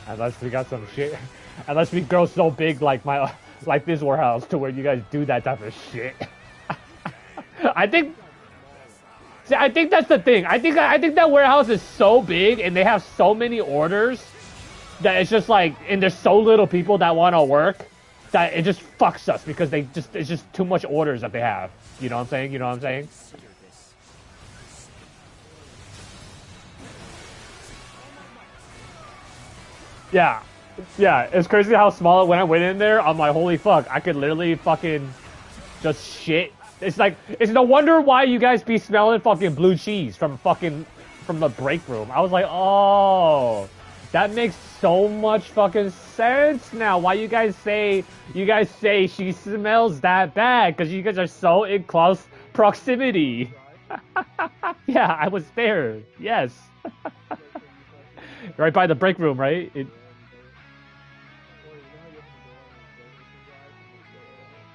Unless we got some shit. Unless we grow so big like this warehouse to where you guys do that type of shit. I think that's the thing. I think that warehouse is so big and they have so many orders that it's just like, and there's so little people that want to work that it just fucks us because it's just too much orders that they have. You know what I'm saying? You know what I'm saying? Yeah. Yeah, it's crazy how small when I went in there, I'm like, holy fuck, I could literally fucking just shit. It's like, it's no wonder why you guys be smelling fucking blue cheese from the break room. I was like, oh, that makes so much fucking sense now. Why you guys say she smells that bad, because you guys are so in close proximity. Yeah, I was there. Yes. Right by the break room, right?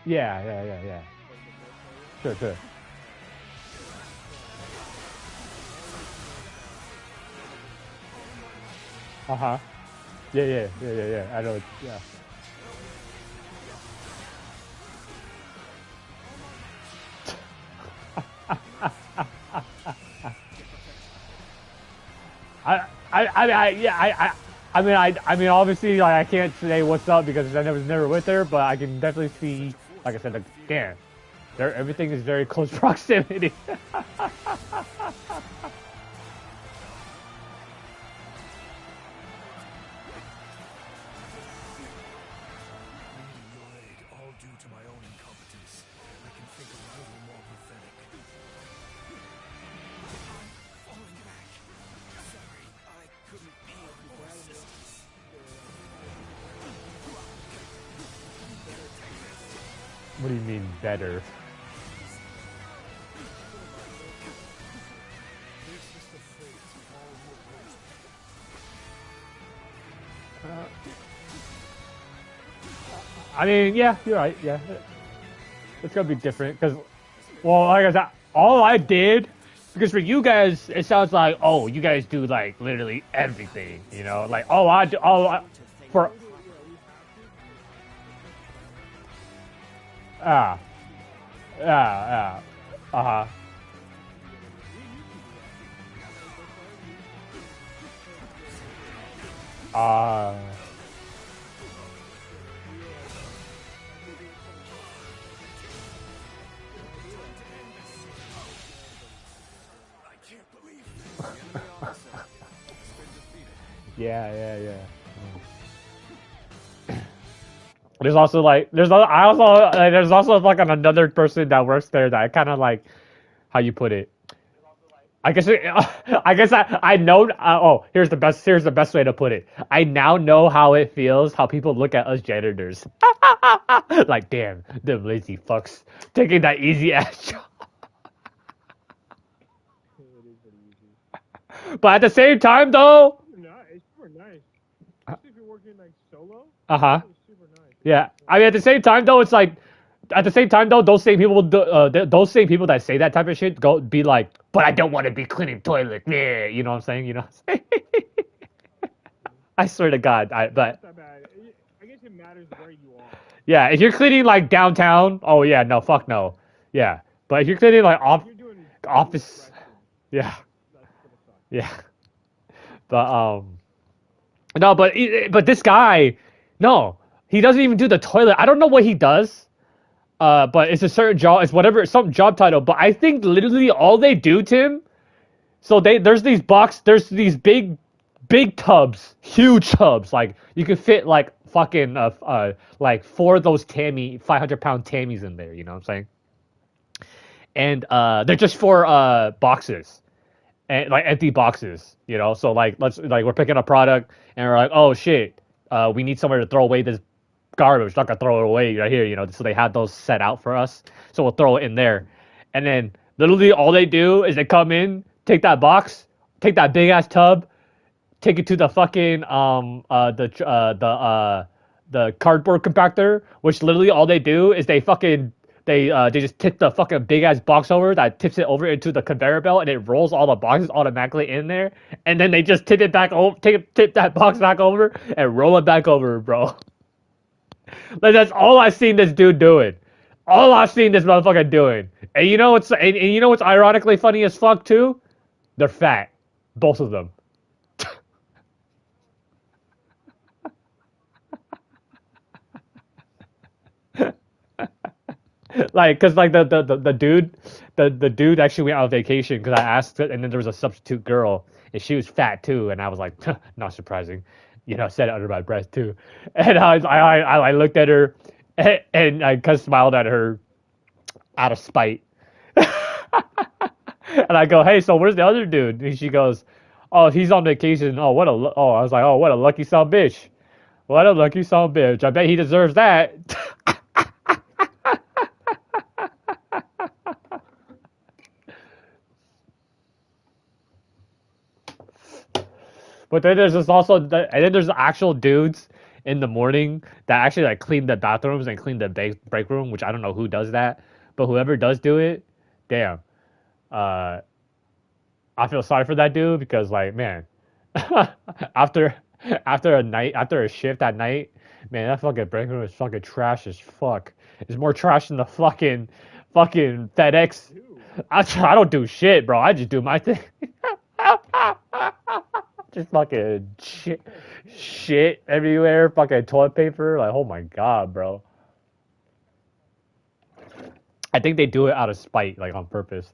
Yeah. Sure. Uh-huh. Yeah. I know, yeah. I mean, obviously, like, I can't say what's up because I was never with her, but I can definitely see, like I said, like, damn, everything is very close proximity. What do you mean better? I mean, yeah, you're right. Yeah, it's gonna be different because, well, like I said, all I did, because for you guys, it sounds like, oh, you guys do like literally everything, you know, like for. Yeah. Uh-huh. Yeah. There's also like there's also like another person that works there that I kind of like how you put it. I guess I know. Here's the best way to put it. I now know how it feels how people look at us janitors. Like damn, them lazy fucks taking that easy ass job. But at the same time though, It's super nice. Especially if you're working like solo. It's super nice. yeah. I mean, at the same time though, it's like, at the same time though, those same people, those same people that say that type of shit, go be like, but I don't want to be cleaning toilet. Yeah, you know what I'm saying? You know. What I'm saying? I swear to God, but It's not bad. I guess it matters where you are. yeah, if you're cleaning like downtown, oh yeah, no, fuck no, yeah. But if you're cleaning like office, yeah, yeah. But no, but this guy, no, he doesn't even do the toilet. I don't know what he does. But it's a certain job. It's whatever, some job title. But I think literally all they do, Tim. So there's these big tubs, huge tubs. Like you could fit like fucking like 4 of those 500-pound Tammys in there. You know what I'm saying? And they're just 4 boxes, and like empty boxes. You know, so like we're picking a product and we're like, oh shit, we need somewhere to throw away this garbage. Not gonna throw it away right here, you know. So they had those set out for us. So we'll throw it in there, and then literally all they do is they come in, take that box, take that big ass tub, take it to the fucking the cardboard compactor, which literally all they do is they just tip the fucking big ass box over, that tips it over into the conveyor belt, and it rolls all the boxes automatically in there, and then they just tip it back over, tip that box back over, and roll it back over, bro. Like that's all I've seen this dude doing. All I've seen this motherfucker doing. And you know what's ironically funny as fuck too? They're fat, both of them. Like, cause like the dude actually went on vacation because I asked it, and then there was a substitute girl, and she was fat too, and I was like, not surprising, you know, said it under my breath too, and I looked at her, and I kind of smiled at her, out of spite, and I go, hey, so where's the other dude? And she goes, oh, he's on vacation. I was like, oh, what a lucky son of a bitch. What a lucky son of a bitch. I bet he deserves that. But then there's and then there's actual dudes in the morning that actually like clean the bathrooms and clean the break room, which I don't know who does that, but whoever does do it, damn. I feel sorry for that dude because like, man, after after a shift at night, man, that fucking break room is fucking trash as fuck. It's more trash than the fucking FedEx. I don't do shit, bro. I just do my thing. Just fucking shit everywhere, fucking toilet paper. Like, oh my god, bro. I think they do it out of spite, like on purpose.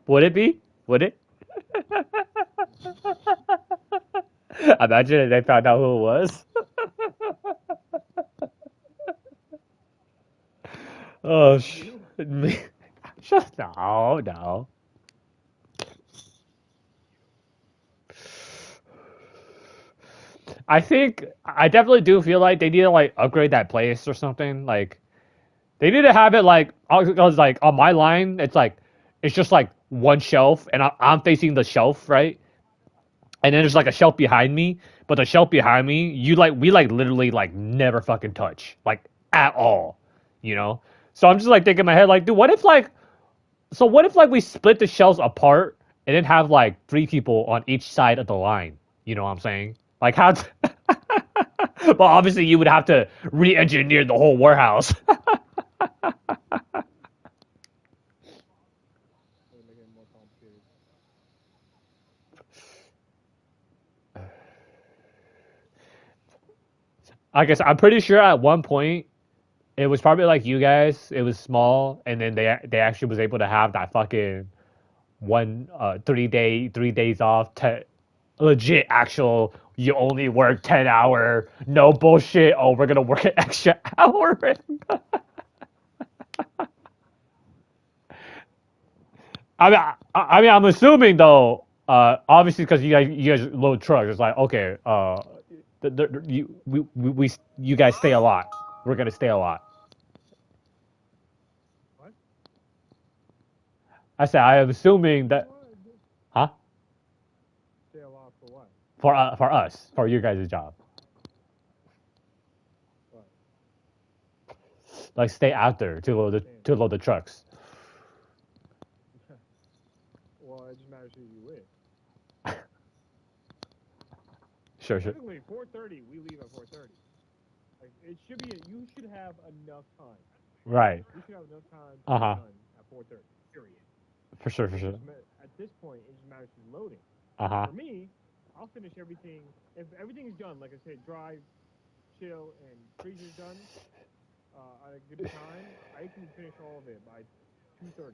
Would it be? Would it? Imagine if they found out who it was. Oh, me. No. I definitely do feel like they need to like upgrade that place or something. Like they need to have it like, cause like on my line, it's just like one shelf, and I'm facing the shelf, right? And then there's like a shelf behind me, but the shelf behind me, we like literally like never fucking touch, like at all, you know. So I'm just like thinking in my head, like, dude, what if like we split the shelves apart and then have like 3 people on each side of the line? You know what I'm saying? Like how? Well, obviously you would have to re-engineer the whole warehouse. I guess I'm pretty sure at one point It was probably like you guys. It was small, and then they actually was able to have that fucking one 3 days off. Legit actual. You only work 10 hour. No bullshit. Oh, we're gonna work an extra hour. I mean, I'm assuming though. Obviously, because you guys load trucks, it's like okay. You guys stay a lot. We're gonna stay a lot. What? I said I am assuming that, huh? Stay alive for what? For us, for you guys' job, What? like stay out there to load the trucks. Well, it just matters who you with. Sure. Typically, 4:30. We leave at 4:30. Like it should be. You should have enough time. Right. You should have enough time to Uh be huh. done at 4:30. Period. For sure. At this point, it just matters who's loading. Uh huh. For me, I'll finish everything. If everything is done, like I said, drive, chill, and freezer's done at a good time, I can finish all of it by 2:30.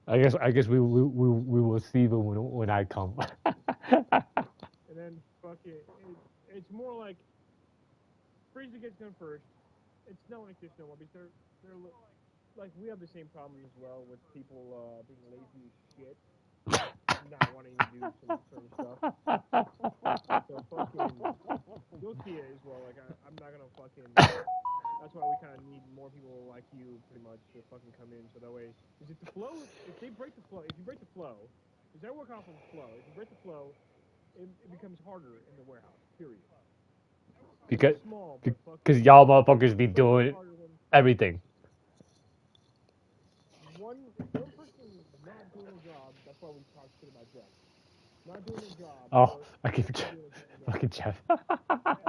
I guess we will see when I come. And then fuck it. It's more like freezer gets done first. It's not like this no more because they're like we have the same problem as well with people being lazy as shit, not wanting to do some certain stuff. So fucking, you'll see it as well. Like I'm not gonna fucking. That's why we kind of need more people like you, pretty much, to fucking come in. So that way, because if the flow, if they break the flow, if you break the flow, because I work off of flow. If you break the flow, it becomes harder in the warehouse. Period. because It's small, but because fucking, y'all motherfuckers be it's so much doing harder than everything. if one person is not doing a job. That's why we talk shit about Jeff. Not doing a job. Oh, Or I keep not doing a certain job. fucking Jeff. Or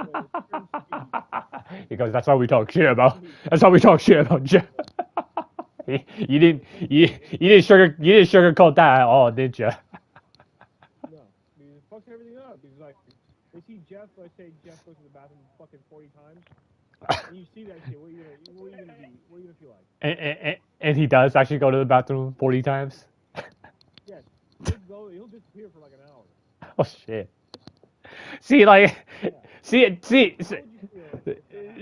certain speed. Because that's why we talk shit about. That's why we talk shit about Jeff. You didn't sugarcoat that at all, did you? No, because it fucks everything up. Because like, they see Jeff. Let's say Jeff goes to the bathroom fucking 40 times, and you see that shit. What are you gonna feel like? And he does actually go to the bathroom 40 times. Yes, he'll disappear for like an hour. Oh shit. See, like, Yeah.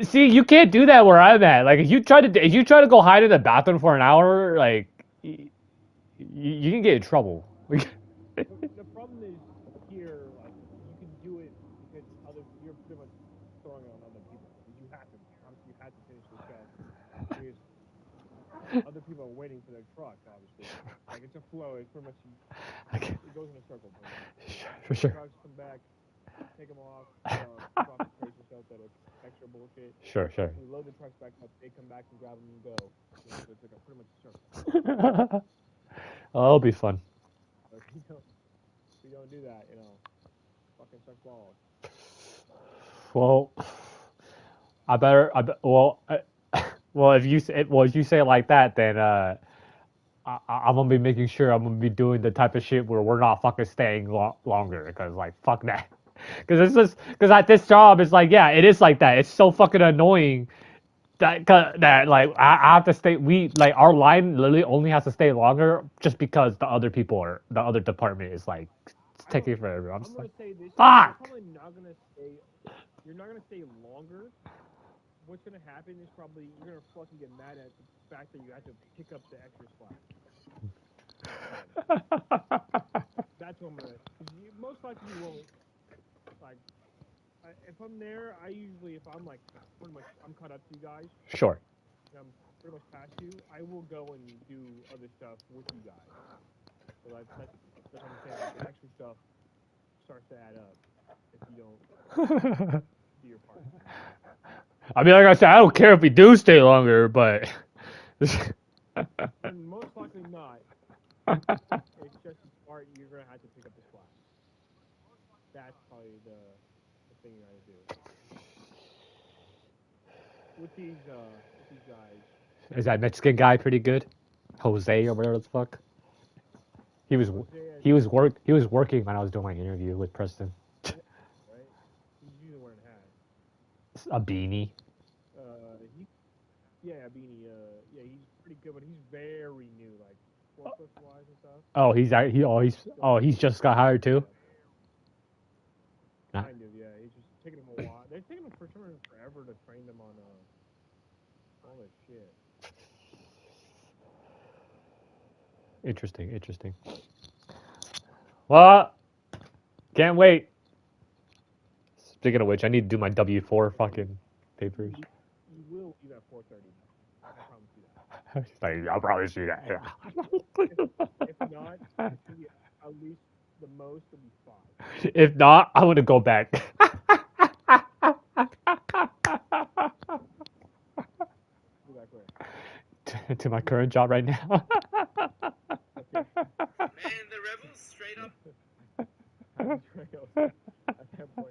see, you can't do that where I'm at. Like, if you try to go hide in the bathroom for an hour, like, you can get in trouble. The problem is here, like you can do it because you're pretty much throwing it on other people. Because you have to, obviously, you have to finish this job because other people are waiting for their truck. Obviously, like it's a flow. It's pretty much it goes in a circle. For sure. Trucks come back, take them off, take off the crates and stuff that are extra bullshit. Sure. We load the trucks back up. They come back and grab them and go. So it's like pretty much a circle. Oh, that'll be fun. But if you don't do that, fucking suck balls. Well, if you say it like that, then I'm gonna be making sure I'm gonna be doing the type of shit where we're not fucking staying longer, because like fuck that. Because at this job it's like, yeah, it is like that. It's so fucking annoying that like I have to stay. We like our line literally only has to stay longer just because the other department is like taking forever. I'm just like, say this. fuck. You're probably not gonna stay. You're not gonna stay longer. What's gonna happen is probably you're gonna fucking get mad at the fact that you have to pick up the extra slack. That's what I'm gonna. Most likely you won't. Like, if I'm there, if I'm like pretty much I'm caught up to you guys. Sure. And I'm pretty much past you. I will go and do other stuff with you guys. So that's what I'm saying. Like, the extra stuff starts to add up if you don't do your part. I mean, like I said, I don't care if we do stay longer, but most likely not. It's just the part you're gonna have to pick up the slack. That's probably the thing you're gonna do. With these guys. Is that Mexican guy pretty good? Jose or whatever the fuck? He was Jose, he was working when I was doing my interview with Preston. right? He's usually wearing hats. A beanie. Yeah, Beanie. Yeah, he's pretty good, but he's very new, like forklift wise and stuff. Oh, he's just got hired too. Kind of, yeah. It's just taking him a while. They're taking him for some reason forever to train them on all this shit. Interesting. Well, can't wait. Speaking of which, I need to do my W4 fucking papers. You will leave at 4:30. I promise you that. Like, I'll probably see that. Yeah. If not, it's gonna be at least the most will be 5. If not, I'm gonna go back. Be like, where? to my current job right now. Okay. Man, the rebels straight up. At that point.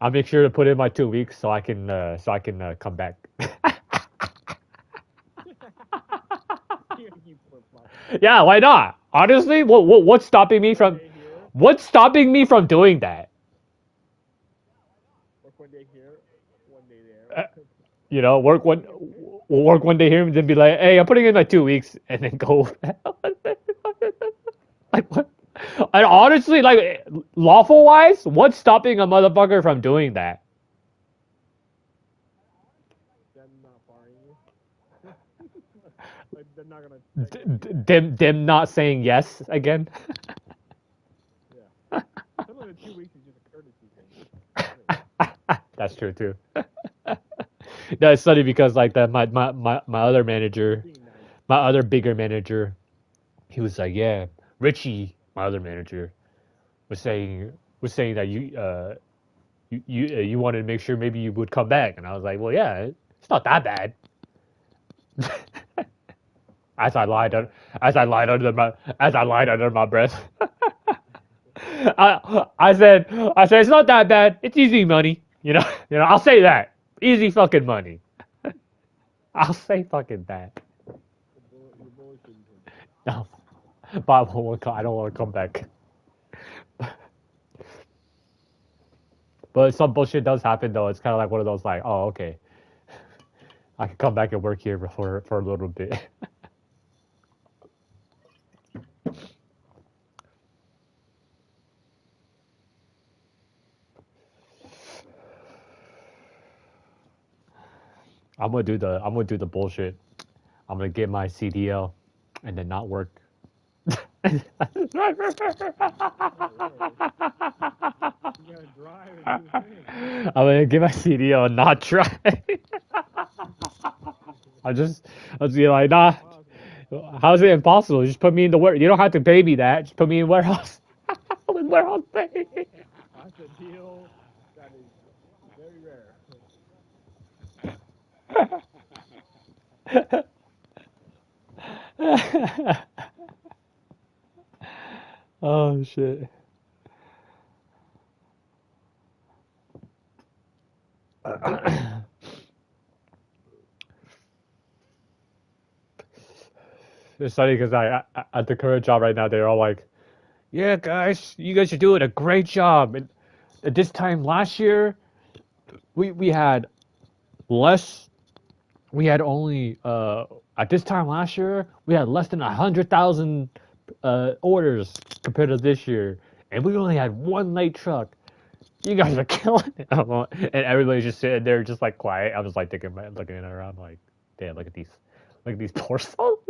I'll make sure to put in my 2 weeks so I can come back. Yeah, why not? Honestly, what's stopping me from doing that? Work one day here, one day there. You know, work one day here and then be like, hey, I'm putting in my 2 weeks and then go. Like what? And honestly, like lawful wise, what's stopping a motherfucker from doing that? Them not firing you. Like they're not gonna. Them not saying yes again. Yeah. Some of the 2 weeks is just a courtesy thing. That's true too. No, it's funny because like my other manager, my other bigger manager, he was like, yeah, Richie, my other manager, was saying that you wanted to make sure maybe you would come back, and I was like, well, yeah, it's not that bad. As I lied under my breath. I said it's not that bad. It's easy money. You know. I'll say that. Easy fucking money. I'll say fucking that. No, Bob, I don't want to come back. But some bullshit does happen though. It's kind of like one of those like, oh, okay, I can come back and work here for a little bit. I'm gonna do the bullshit. I'm gonna get my CDL and then not work. I'm gonna get my CDL and not drive. I was like, nah. How's it impossible? Just put me in the warehouse. You don't have to pay me that. Just put me in warehouse. With warehouse pay. That's a deal that is very rare. Oh shit. It's funny because I at the current job right now, they're all like, yeah, guys, you guys are doing a great job. And at this time last year, we had less. We had only at this time last year we had less than 100,000 orders compared to this year, and we only had one late truck. You guys are killing it, and everybody's just sitting there, just like quiet. I was like looking around, like, damn, look at these poor souls.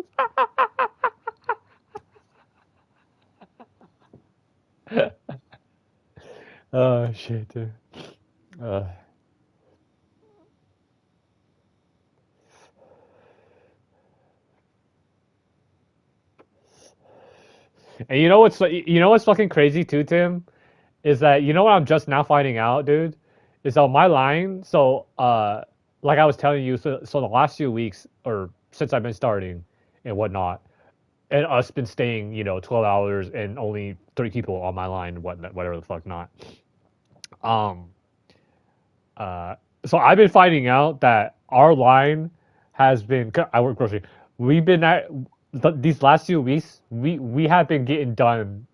Oh shit, dude. And you know what's fucking crazy too, Tim, is that you know what I'm just now finding out, dude, is on my line. So like I was telling you, so the last few weeks or since I've been starting and whatnot, and us been staying 12 hours and only 3 people on my line, whatever the fuck not. So I've been finding out that our line has been. I work grocery. these last few weeks, we have been getting done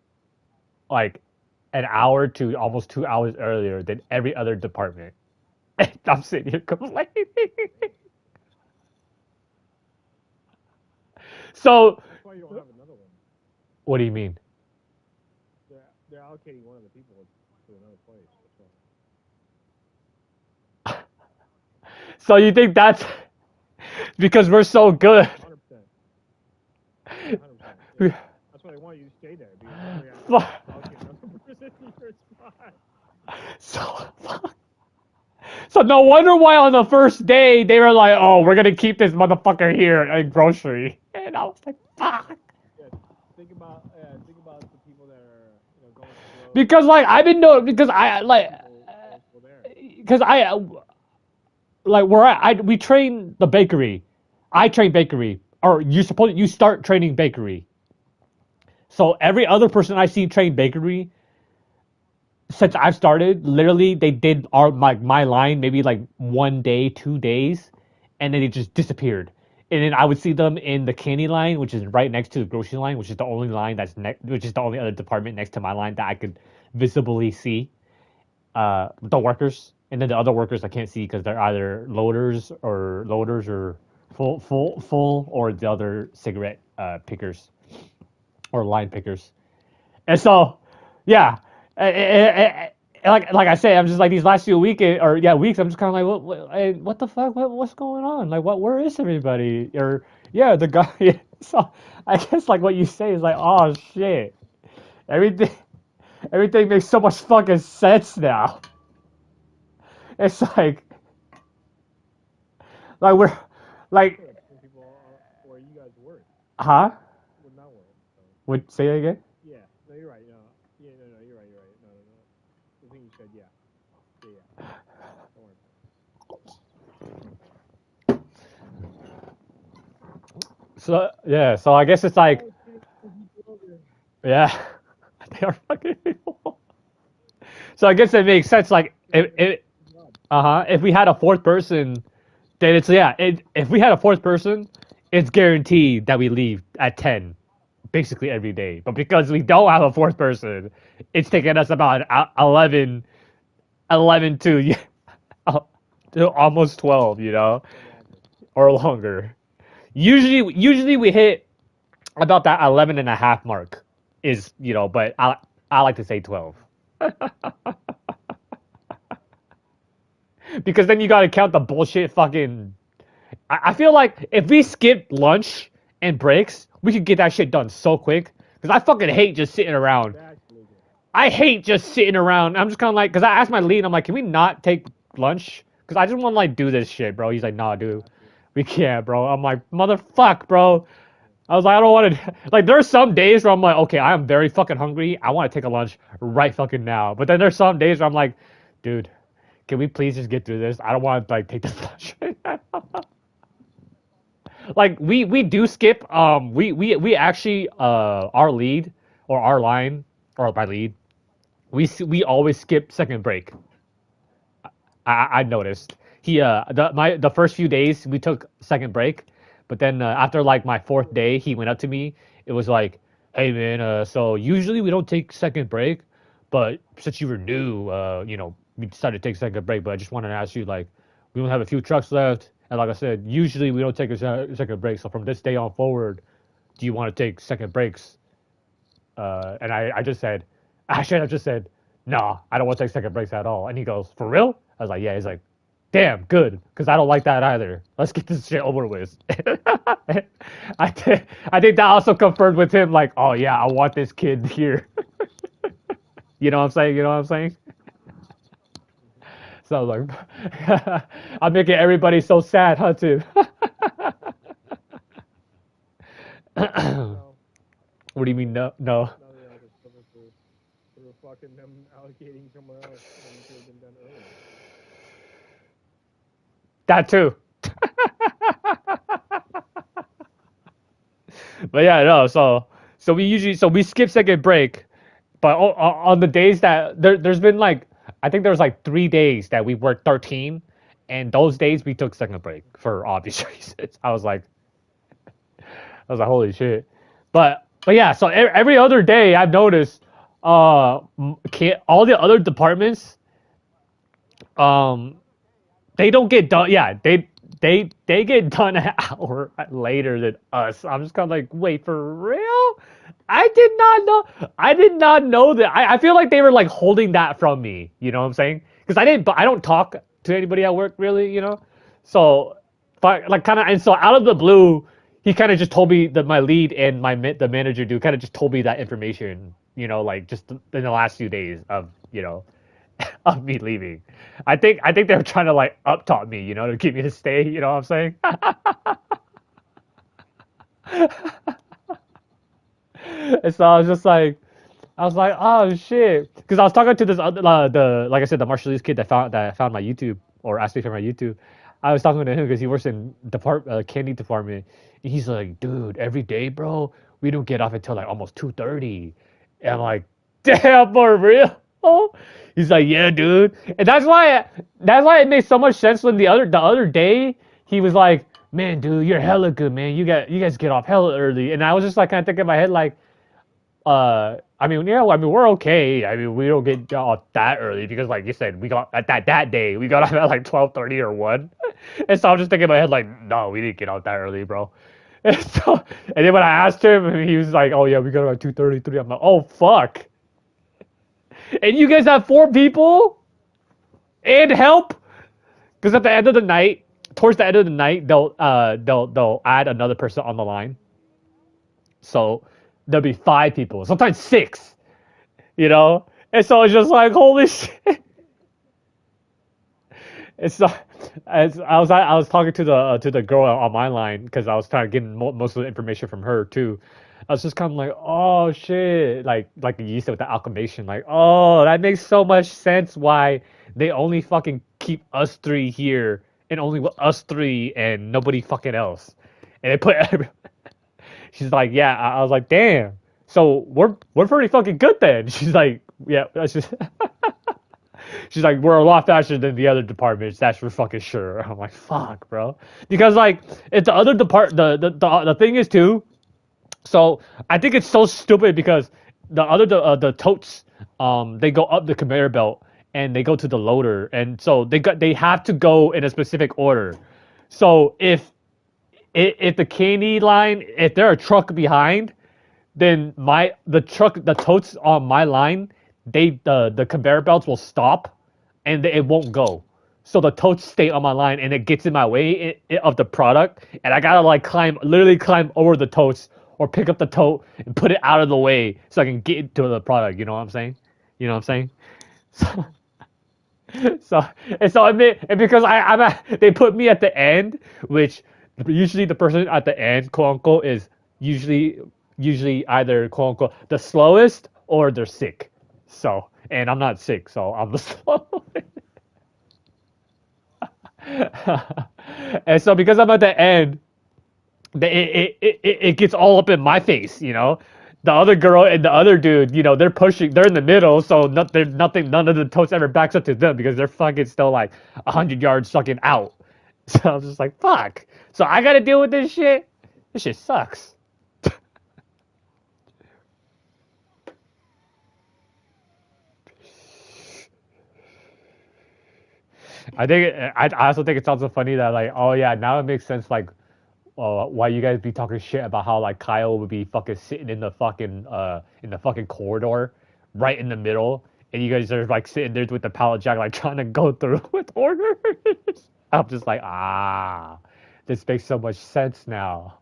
like an hour to almost 2 hours earlier than every other department. And I'm sitting here complaining. So, That's why you don't have another one. what do you mean? They're allocating one of the people to another place. That's why. So you think that's because we're so good? 100%. 100%. Yeah. That's why they want you to stay there. Because allocate another person in your spot. So no wonder why on the first day they were like, "Oh, we're gonna keep this motherfucker here in grocery," and I was like, "Fuck." Yeah, think about the people that are going slow. Because like I've been know because I like because I like where we train the bakery. I train bakery, or you start training bakery. So every other person I see train bakery since I've started, literally they did my line maybe like 1 day, 2 days, and then it just disappeared. And then I would see them in the candy line, which is right next to the grocery line, which is the only line which is the only other department next to my line that I could visibly see. The workers, and then the other workers I can't see because they're either loaders or full, or the other cigarette pickers or line pickers. And so, yeah, like I say, I'm just like these last few weeks, I'm just kind of like, what the fuck, what's going on? Like, where is everybody? Or yeah, the guy. So I guess like what you say is like, oh shit, everything, everything makes so much fucking sense now. It's like we're like, Where you guys work. huh? Would not work. So. Would say it again? Yeah, no, you're right. No, yeah, no, you're right. No. The thing you said, yeah. Don't worry. So yeah, so I guess it's like, yeah, they are fucking people. So I guess it makes sense. Like, if we had a fourth person, then it's if we had a fourth person, it's guaranteed that we leave at 10, basically every day. But because we don't have a fourth person, it's taking us about 11 to to almost 12, or longer. Usually we hit about that 11 and a half mark is, but I like to say 12. Because then you gotta count the bullshit fucking. I feel like if we skip lunch and breaks, we could get that shit done so quick. Because I fucking hate just sitting around. I hate just sitting around. I'm just kind of like, because I asked my lead, I'm like, can we not take lunch? Because I just want to like do this shit, bro. He's like, nah, dude, we can't, bro. I'm like, motherfuck, bro. I was like, I don't want to. Like, there's some days where I'm like, okay, I am very fucking hungry. I want to take a lunch right fucking now. But then there's some days where I'm like, dude, can we please just get through this? I don't want to like take this lunch right now. Like we do skip. We actually our lead or our line or my lead. We always skip second break. I noticed the first few days we took second break, but then after like my fourth day, he went up to me. It was like, hey man, so usually we don't take second break, but since you were new, we decided to take second break. But I just wanted to ask you, like, we only have a few trucks left, and like I said, usually we don't take a second break. So from this day on forward, do you want to take second breaks? And I just said, I should have just said, nah, I don't want to take second breaks at all. And he goes, for real? I was like, yeah. He's like, damn, good, because I don't like that either. Let's get this shit over with. I think that also confirmed with him, like, oh yeah, I want this kid here. You know what I'm saying? You know what I'm saying? So I was like, I'm making everybody so sad, huh, too? What do you mean, no? No, they were fucking them allocating somewhere else when it could have been done earlier. That too. But yeah, no. So we skip second break, but on the days that there's been like, I think there's like 3 days that we worked 13, and those days we took second break for obvious reasons. I was like, I was like, holy shit. But yeah, so every other day I've noticed, all the other departments, um, they don't get done. Yeah, they get done an hour later than us. I'm just kind of like, wait, for real? I did not know. I did not know that. I feel like they were like holding that from me. You know what I'm saying? Because I don't talk to anybody at work really. You know, so like kind of, and so out of the blue, he kind of just told me that my lead and the manager dude kind of just told me that information. You know, like just in the last few days of of me leaving. I think they were trying to like up talk me, to keep me to stay. You know what I'm saying? And so I was like, oh shit, because I was talking to this other, like I said, the martial arts kid that found my YouTube or asked me for my YouTube. I was talking to him because he works in candy department, and he's like, dude, every day, bro, we don't get off until like almost 2:30, and I'm like, damn, for real? He's like, yeah, dude, and that's why it made so much sense when the other day he was like, man, dude, you're hella good, man. You guys get off hella early, and I was just like kind of thinking in my head like. I mean, yeah, I mean, we're okay. I mean, we don't get off that early because, like you said, we got at that day we got off at like 12:30 or 1, and so I'm just thinking in my head like, no, we didn't get out that early, bro. And then when I asked him, he was like, oh yeah, we got out at 2:33. I'm like, oh fuck. And you guys have 4 people and help because at the end of the night, towards the end of the night, they'll add another person on the line, so there'll be 5 people, sometimes 6. And so it's just like, holy shit. It's I was talking to the girl on my line because I was trying to get most of the information from her too. I was just kind of like, oh shit, like you said with the alchemation, like, oh, that makes so much sense why they only fucking keep us 3 here and only with us 3 and nobody fucking else. And they put she's like, yeah. I was like, damn. So we're pretty fucking good then. She's like, yeah. That's just. She's like, we're a lot faster than the other departments. That's for fucking sure. I'm like, fuck, bro. Because like, if the other the thing is too. So I think it's so stupid because the totes they go up the conveyor belt and they go to the loader, and so they have to go in a specific order. So if the candy line, if they're a truck behind, then the totes on my line, the conveyor belts will stop, and it won't go. So the totes stay on my line, and it gets in my way of the product, and I gotta like literally climb over the totes or pick up the tote and put it out of the way so I can get into the product. You know what I'm saying? You know what I'm saying? So I mean, and because they put me at the end, which usually the person at the end, quote unquote, is usually either quote unquote the slowest or they're sick. So, and I'm not sick, so I'm the slowest. And so because I'm at the end, it gets all up in my face. The other girl and the other dude, they're in the middle, so none of the totes ever backs up to them because they're fucking still like 100 yards fucking out. So I'm just like, fuck. So I gotta deal with this shit. This shit sucks. I also think it's also funny that like, oh yeah, now it makes sense like why you guys be talking shit about how like Kyle would be fucking sitting in the fucking corridor, right in the middle, and you guys are like sitting there with the pallet jack like trying to go through with orders. I'm just like, this makes so much sense now.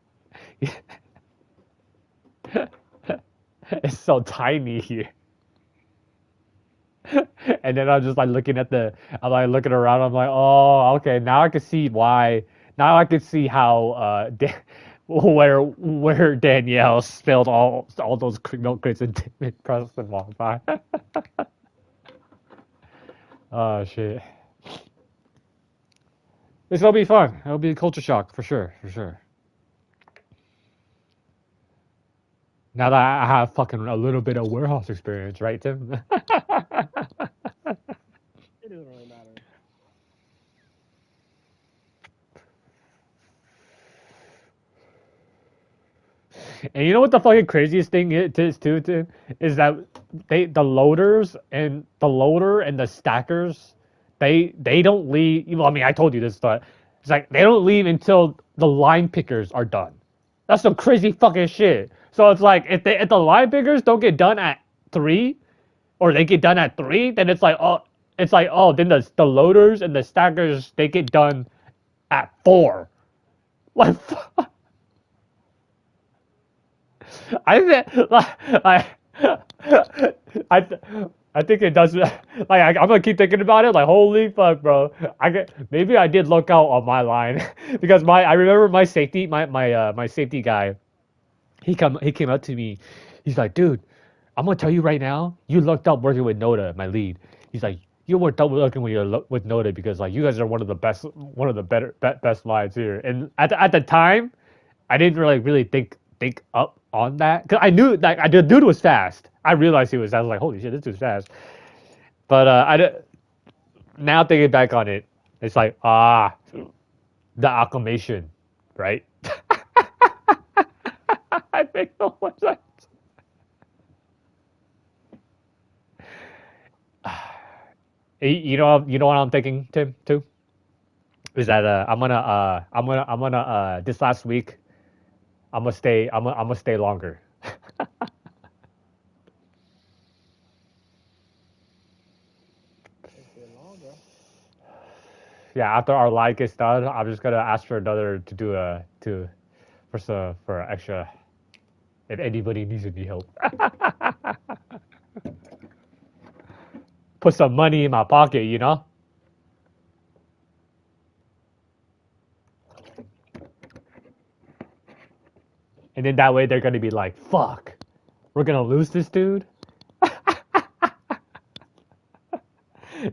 It's so tiny here. And then I'm just like I'm like looking around. I'm like, oh, okay. Now I can see why. Now I can see how where Danielle spilled all those milk crates and Preston walked by. Oh shit. This will be fun. It'll be a culture shock for sure, for sure. Now that I have fucking a little bit of warehouse experience, right, Tim? It doesn't really matter. And you know what the fucking craziest thing is too, is that the loaders and the loader and the stackers, they don't leave. Well, I mean, I told you this, but it's like they don't leave until the line pickers are done. That's some crazy fucking shit. So it's like if the line pickers don't get done at 3, or they get done at 3, then it's like then the loaders and the stackers they get done at 4. Like I think I I I think it does. Like I'm gonna keep thinking about it. Like holy fuck, bro. Maybe I did look out on my line because I remember my safety my safety guy. He came up to me. He's like, dude, I'm gonna tell you right now. You lucked up working with Noda, my lead. He's like, you worked up working with Noda because like you guys are one of the best lines here. And at the time, I didn't really think up on that because I knew like the dude was fast. I realized he was. I was like, holy shit, this dude's fast. But now thinking back on it, it's like the acclamation, right? I think the website. You know what I'm thinking, Tim, too, is that I'm gonna this last week I'm gonna stay longer. Yeah, after our live gets done, I'm just gonna ask for another to do for extra if anybody needs any help. Put some money in my pocket, you know? And then that way they're gonna be like, fuck, we're gonna lose this dude?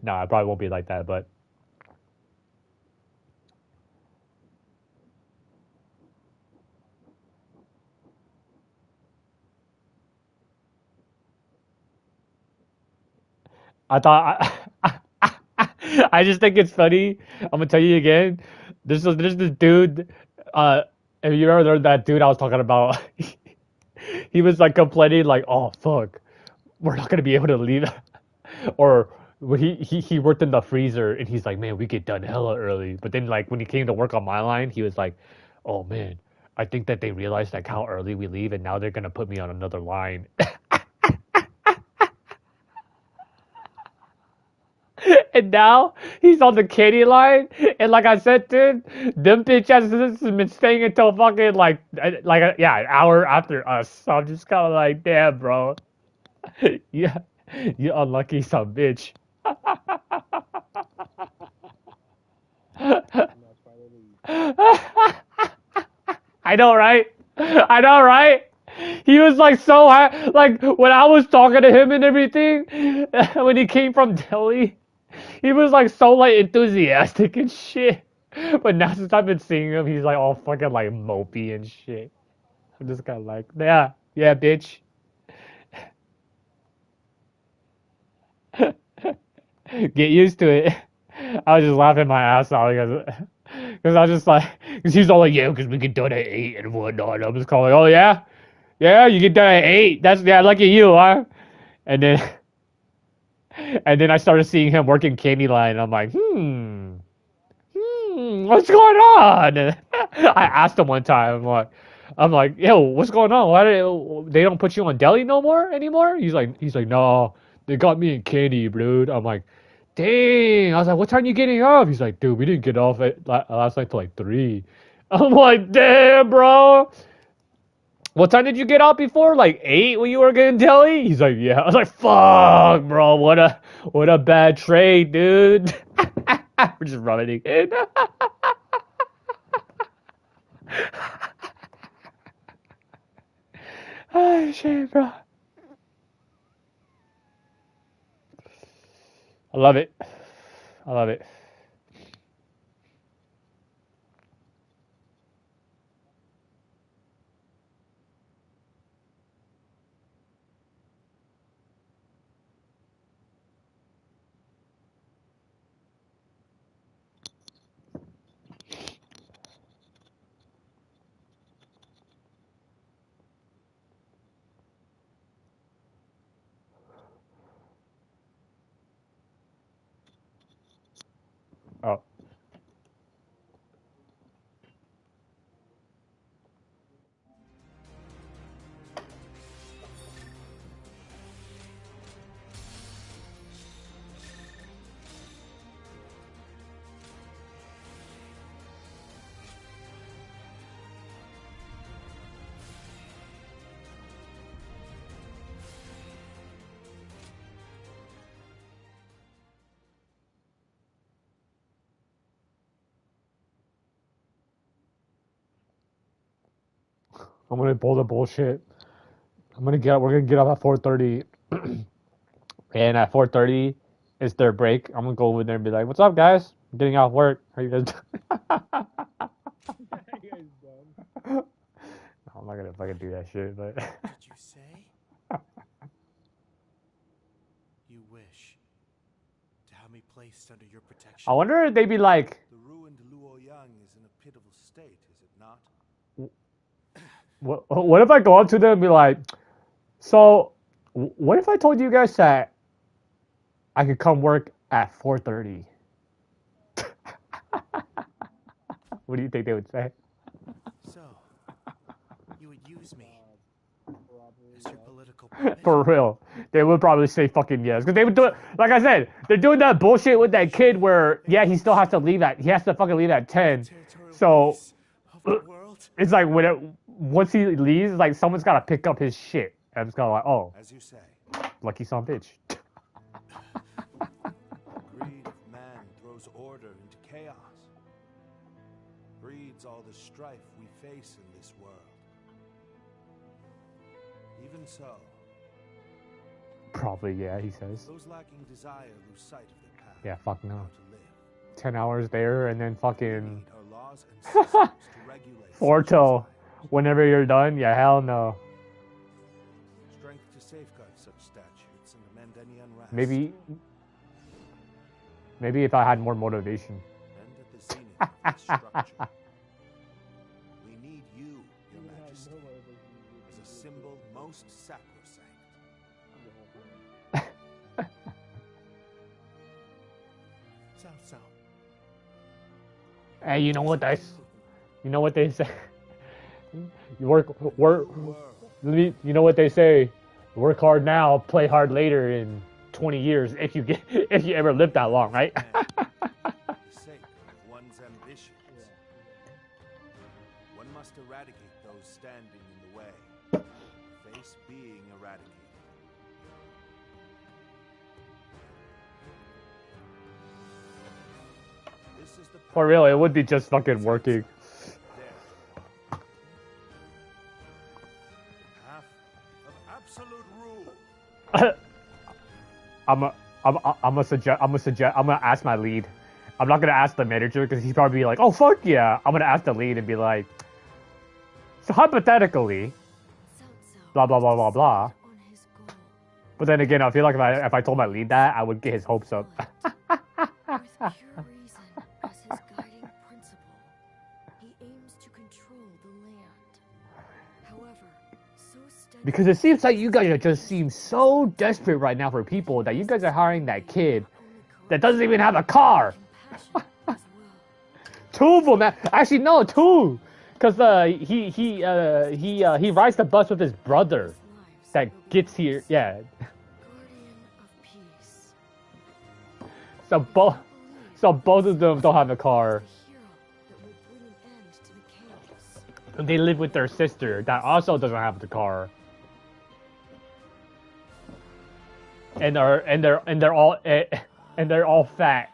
No, I probably won't be like that, but I thought I just think it's funny. I'm gonna tell you again. There's this dude. If you remember that dude I was talking about, he was like complaining like, "Oh fuck, we're not gonna be able to leave," or he worked in the freezer and he's like, "Man, we get done hella early." But then like when he came to work on my line, he was like, "Oh man, I think that they realized like how early we leave and now they're gonna put me on another line." And now he's on the Katie line, and like I said, dude, them bitch asses has been staying until fucking yeah, an hour after us. So I'm just kind of like, damn, bro, yeah, you unlucky son bitch. I know, right? I know, right? He was like so high, like when I was talking to him and everything, when he came from Delhi. He was like so like enthusiastic and shit. But now since I've been seeing him, he's like all fucking like mopey and shit. I'm just kind of like, yeah, yeah, bitch. Get used to it. I was just laughing my ass off because I was just like, because he's all like, yeah, because we get done at 8 and whatnot. I'm just calling, oh yeah, yeah, you get done at 8. That's yeah, lucky you, huh? And then and then I started seeing him working candy line. And I'm like, what's going on? I asked him one time, I'm like, yo, what's going on? Why they don't put you on deli no more anymore? He's like, no, they got me in candy, dude. I'm like, dang. I was like, what time you getting off? He's like, dude, we didn't get off at last night till like 3. I'm like, damn, bro. What time did you get off before? Like 8 when you were getting deli? He's like, yeah. I was like, fuck, bro. What a bad trade, dude. We're just rubbing it in. Oh shit, bro. I love it. I love it. I'm gonna pull the bullshit. We're gonna get up at 4:30, and at 4:30, it's their break. I'm gonna go over there and be like, "What's up, guys? I'm getting off work. How you guys doing?" You guys done? No, I'm not gonna fucking do that shit, but. Did you say? You wish to have me placed under your protection. I wonder if they'd be like. The ruined Luoyang is in a pitiful state, is it not? What if I go up to them and be like, "So, what if I told you guys that I could come work at 4:30?" What do you think they would say? So, you would use me as your political For real, they would probably say fucking yes, because they would do it. Like I said, they're doing that bullshit with that kid where he still has to leave at 10. So it's like once he leaves, like someone's got to pick up his shit. I'm just kind of like, oh, as you say, lucky son of a bitch. Greed of man throws order into chaos. Breeds all the strife we face in this world. Even so, Probably, yeah, he says. those lacking desire lose sight of their path. Yeah, fuck no. How to live. 10 hours there and then fucking Need our laws and systems to regulate 4 till whenever you're done. Yeah, hell no. strength to safeguard such statutes and amend any unrest. Maybe if I had more motivation. And at the zenith of this structure, we need you, Your Majesty, as a symbol most sacrosanct. So. Hey, you know what they say? You know what they say? Work hard now, play hard later in 20 years if you ever live that long, right? For the sake of one's ambitions, one must eradicate those standing in the way. Face being eradicated. This is the For real, it would be just fucking working. path of absolute rule. I'm gonna ask my lead. I'm not gonna ask the manager because he'd probably be like, "Oh fuck yeah!" I'm gonna ask the lead and be like, "So hypothetically, blah blah blah blah blah." But then again, I feel like if I told my lead that, I would get his hopes up. Because it seems like you guys just seem so desperate right now for people that you guys are hiring that kid that doesn't even have a car. 2 of them, actually no, 2, because he rides the bus with his brother that gets here. Yeah. So both of them don't have a car. And they live with their sister that also doesn't have the car. And they're all fat.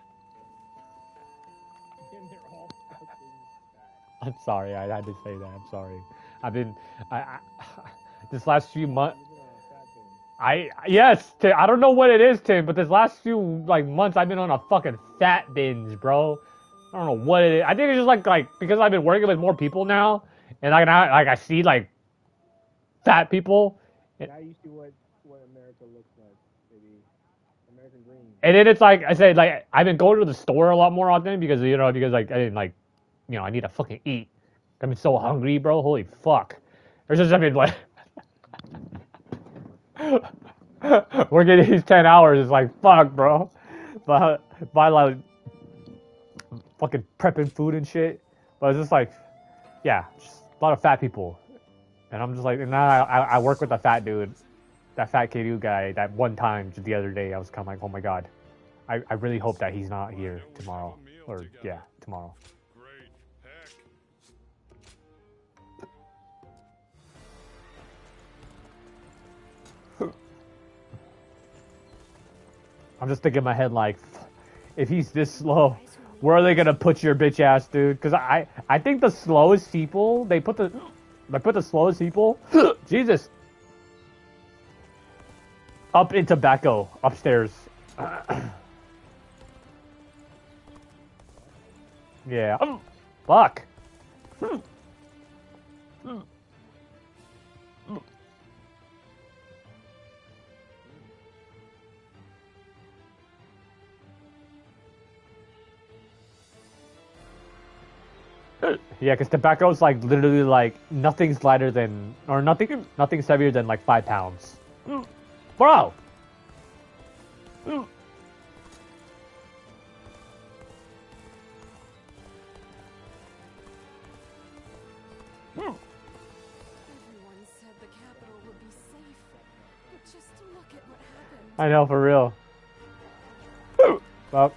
I'm sorry, I had to say that. I'm sorry. This last few months. Yes, Tim, I don't know what it is, Tim, but this last few months I've been on a fucking fat binge, bro. I don't know what it is. I think it's just like because I've been working with more people now, and I see fat people. Now you see what America looks like, maybe American dream. And then it's like I said, I've been going to the store a lot more often because I didn't I need to fucking eat. I've been so hungry, bro. Holy fuck. There's just working these 10 hours is like fuck, bro. But by fucking prepping food and shit. But it's just yeah, just a lot of fat people. And I'm just and now I work with a fat dude. That fat KDU guy, that one time just the other day, I was kind of like, oh my god. I really hope that he's not here tomorrow. Or, yeah, tomorrow. I'm just thinking in my head if he's this slow, where are they gonna put your bitch ass, dude? Because I think the slowest people, they put the I put the slowest people. Jesus. Up in tobacco upstairs. Yeah. Fuck. Yeah, because tobacco's like literally like nothing's lighter than, or nothing's heavier than like 5 pounds. Bro. Everyone said the capital would be safe, but just look at what happened. I know, for real. Well.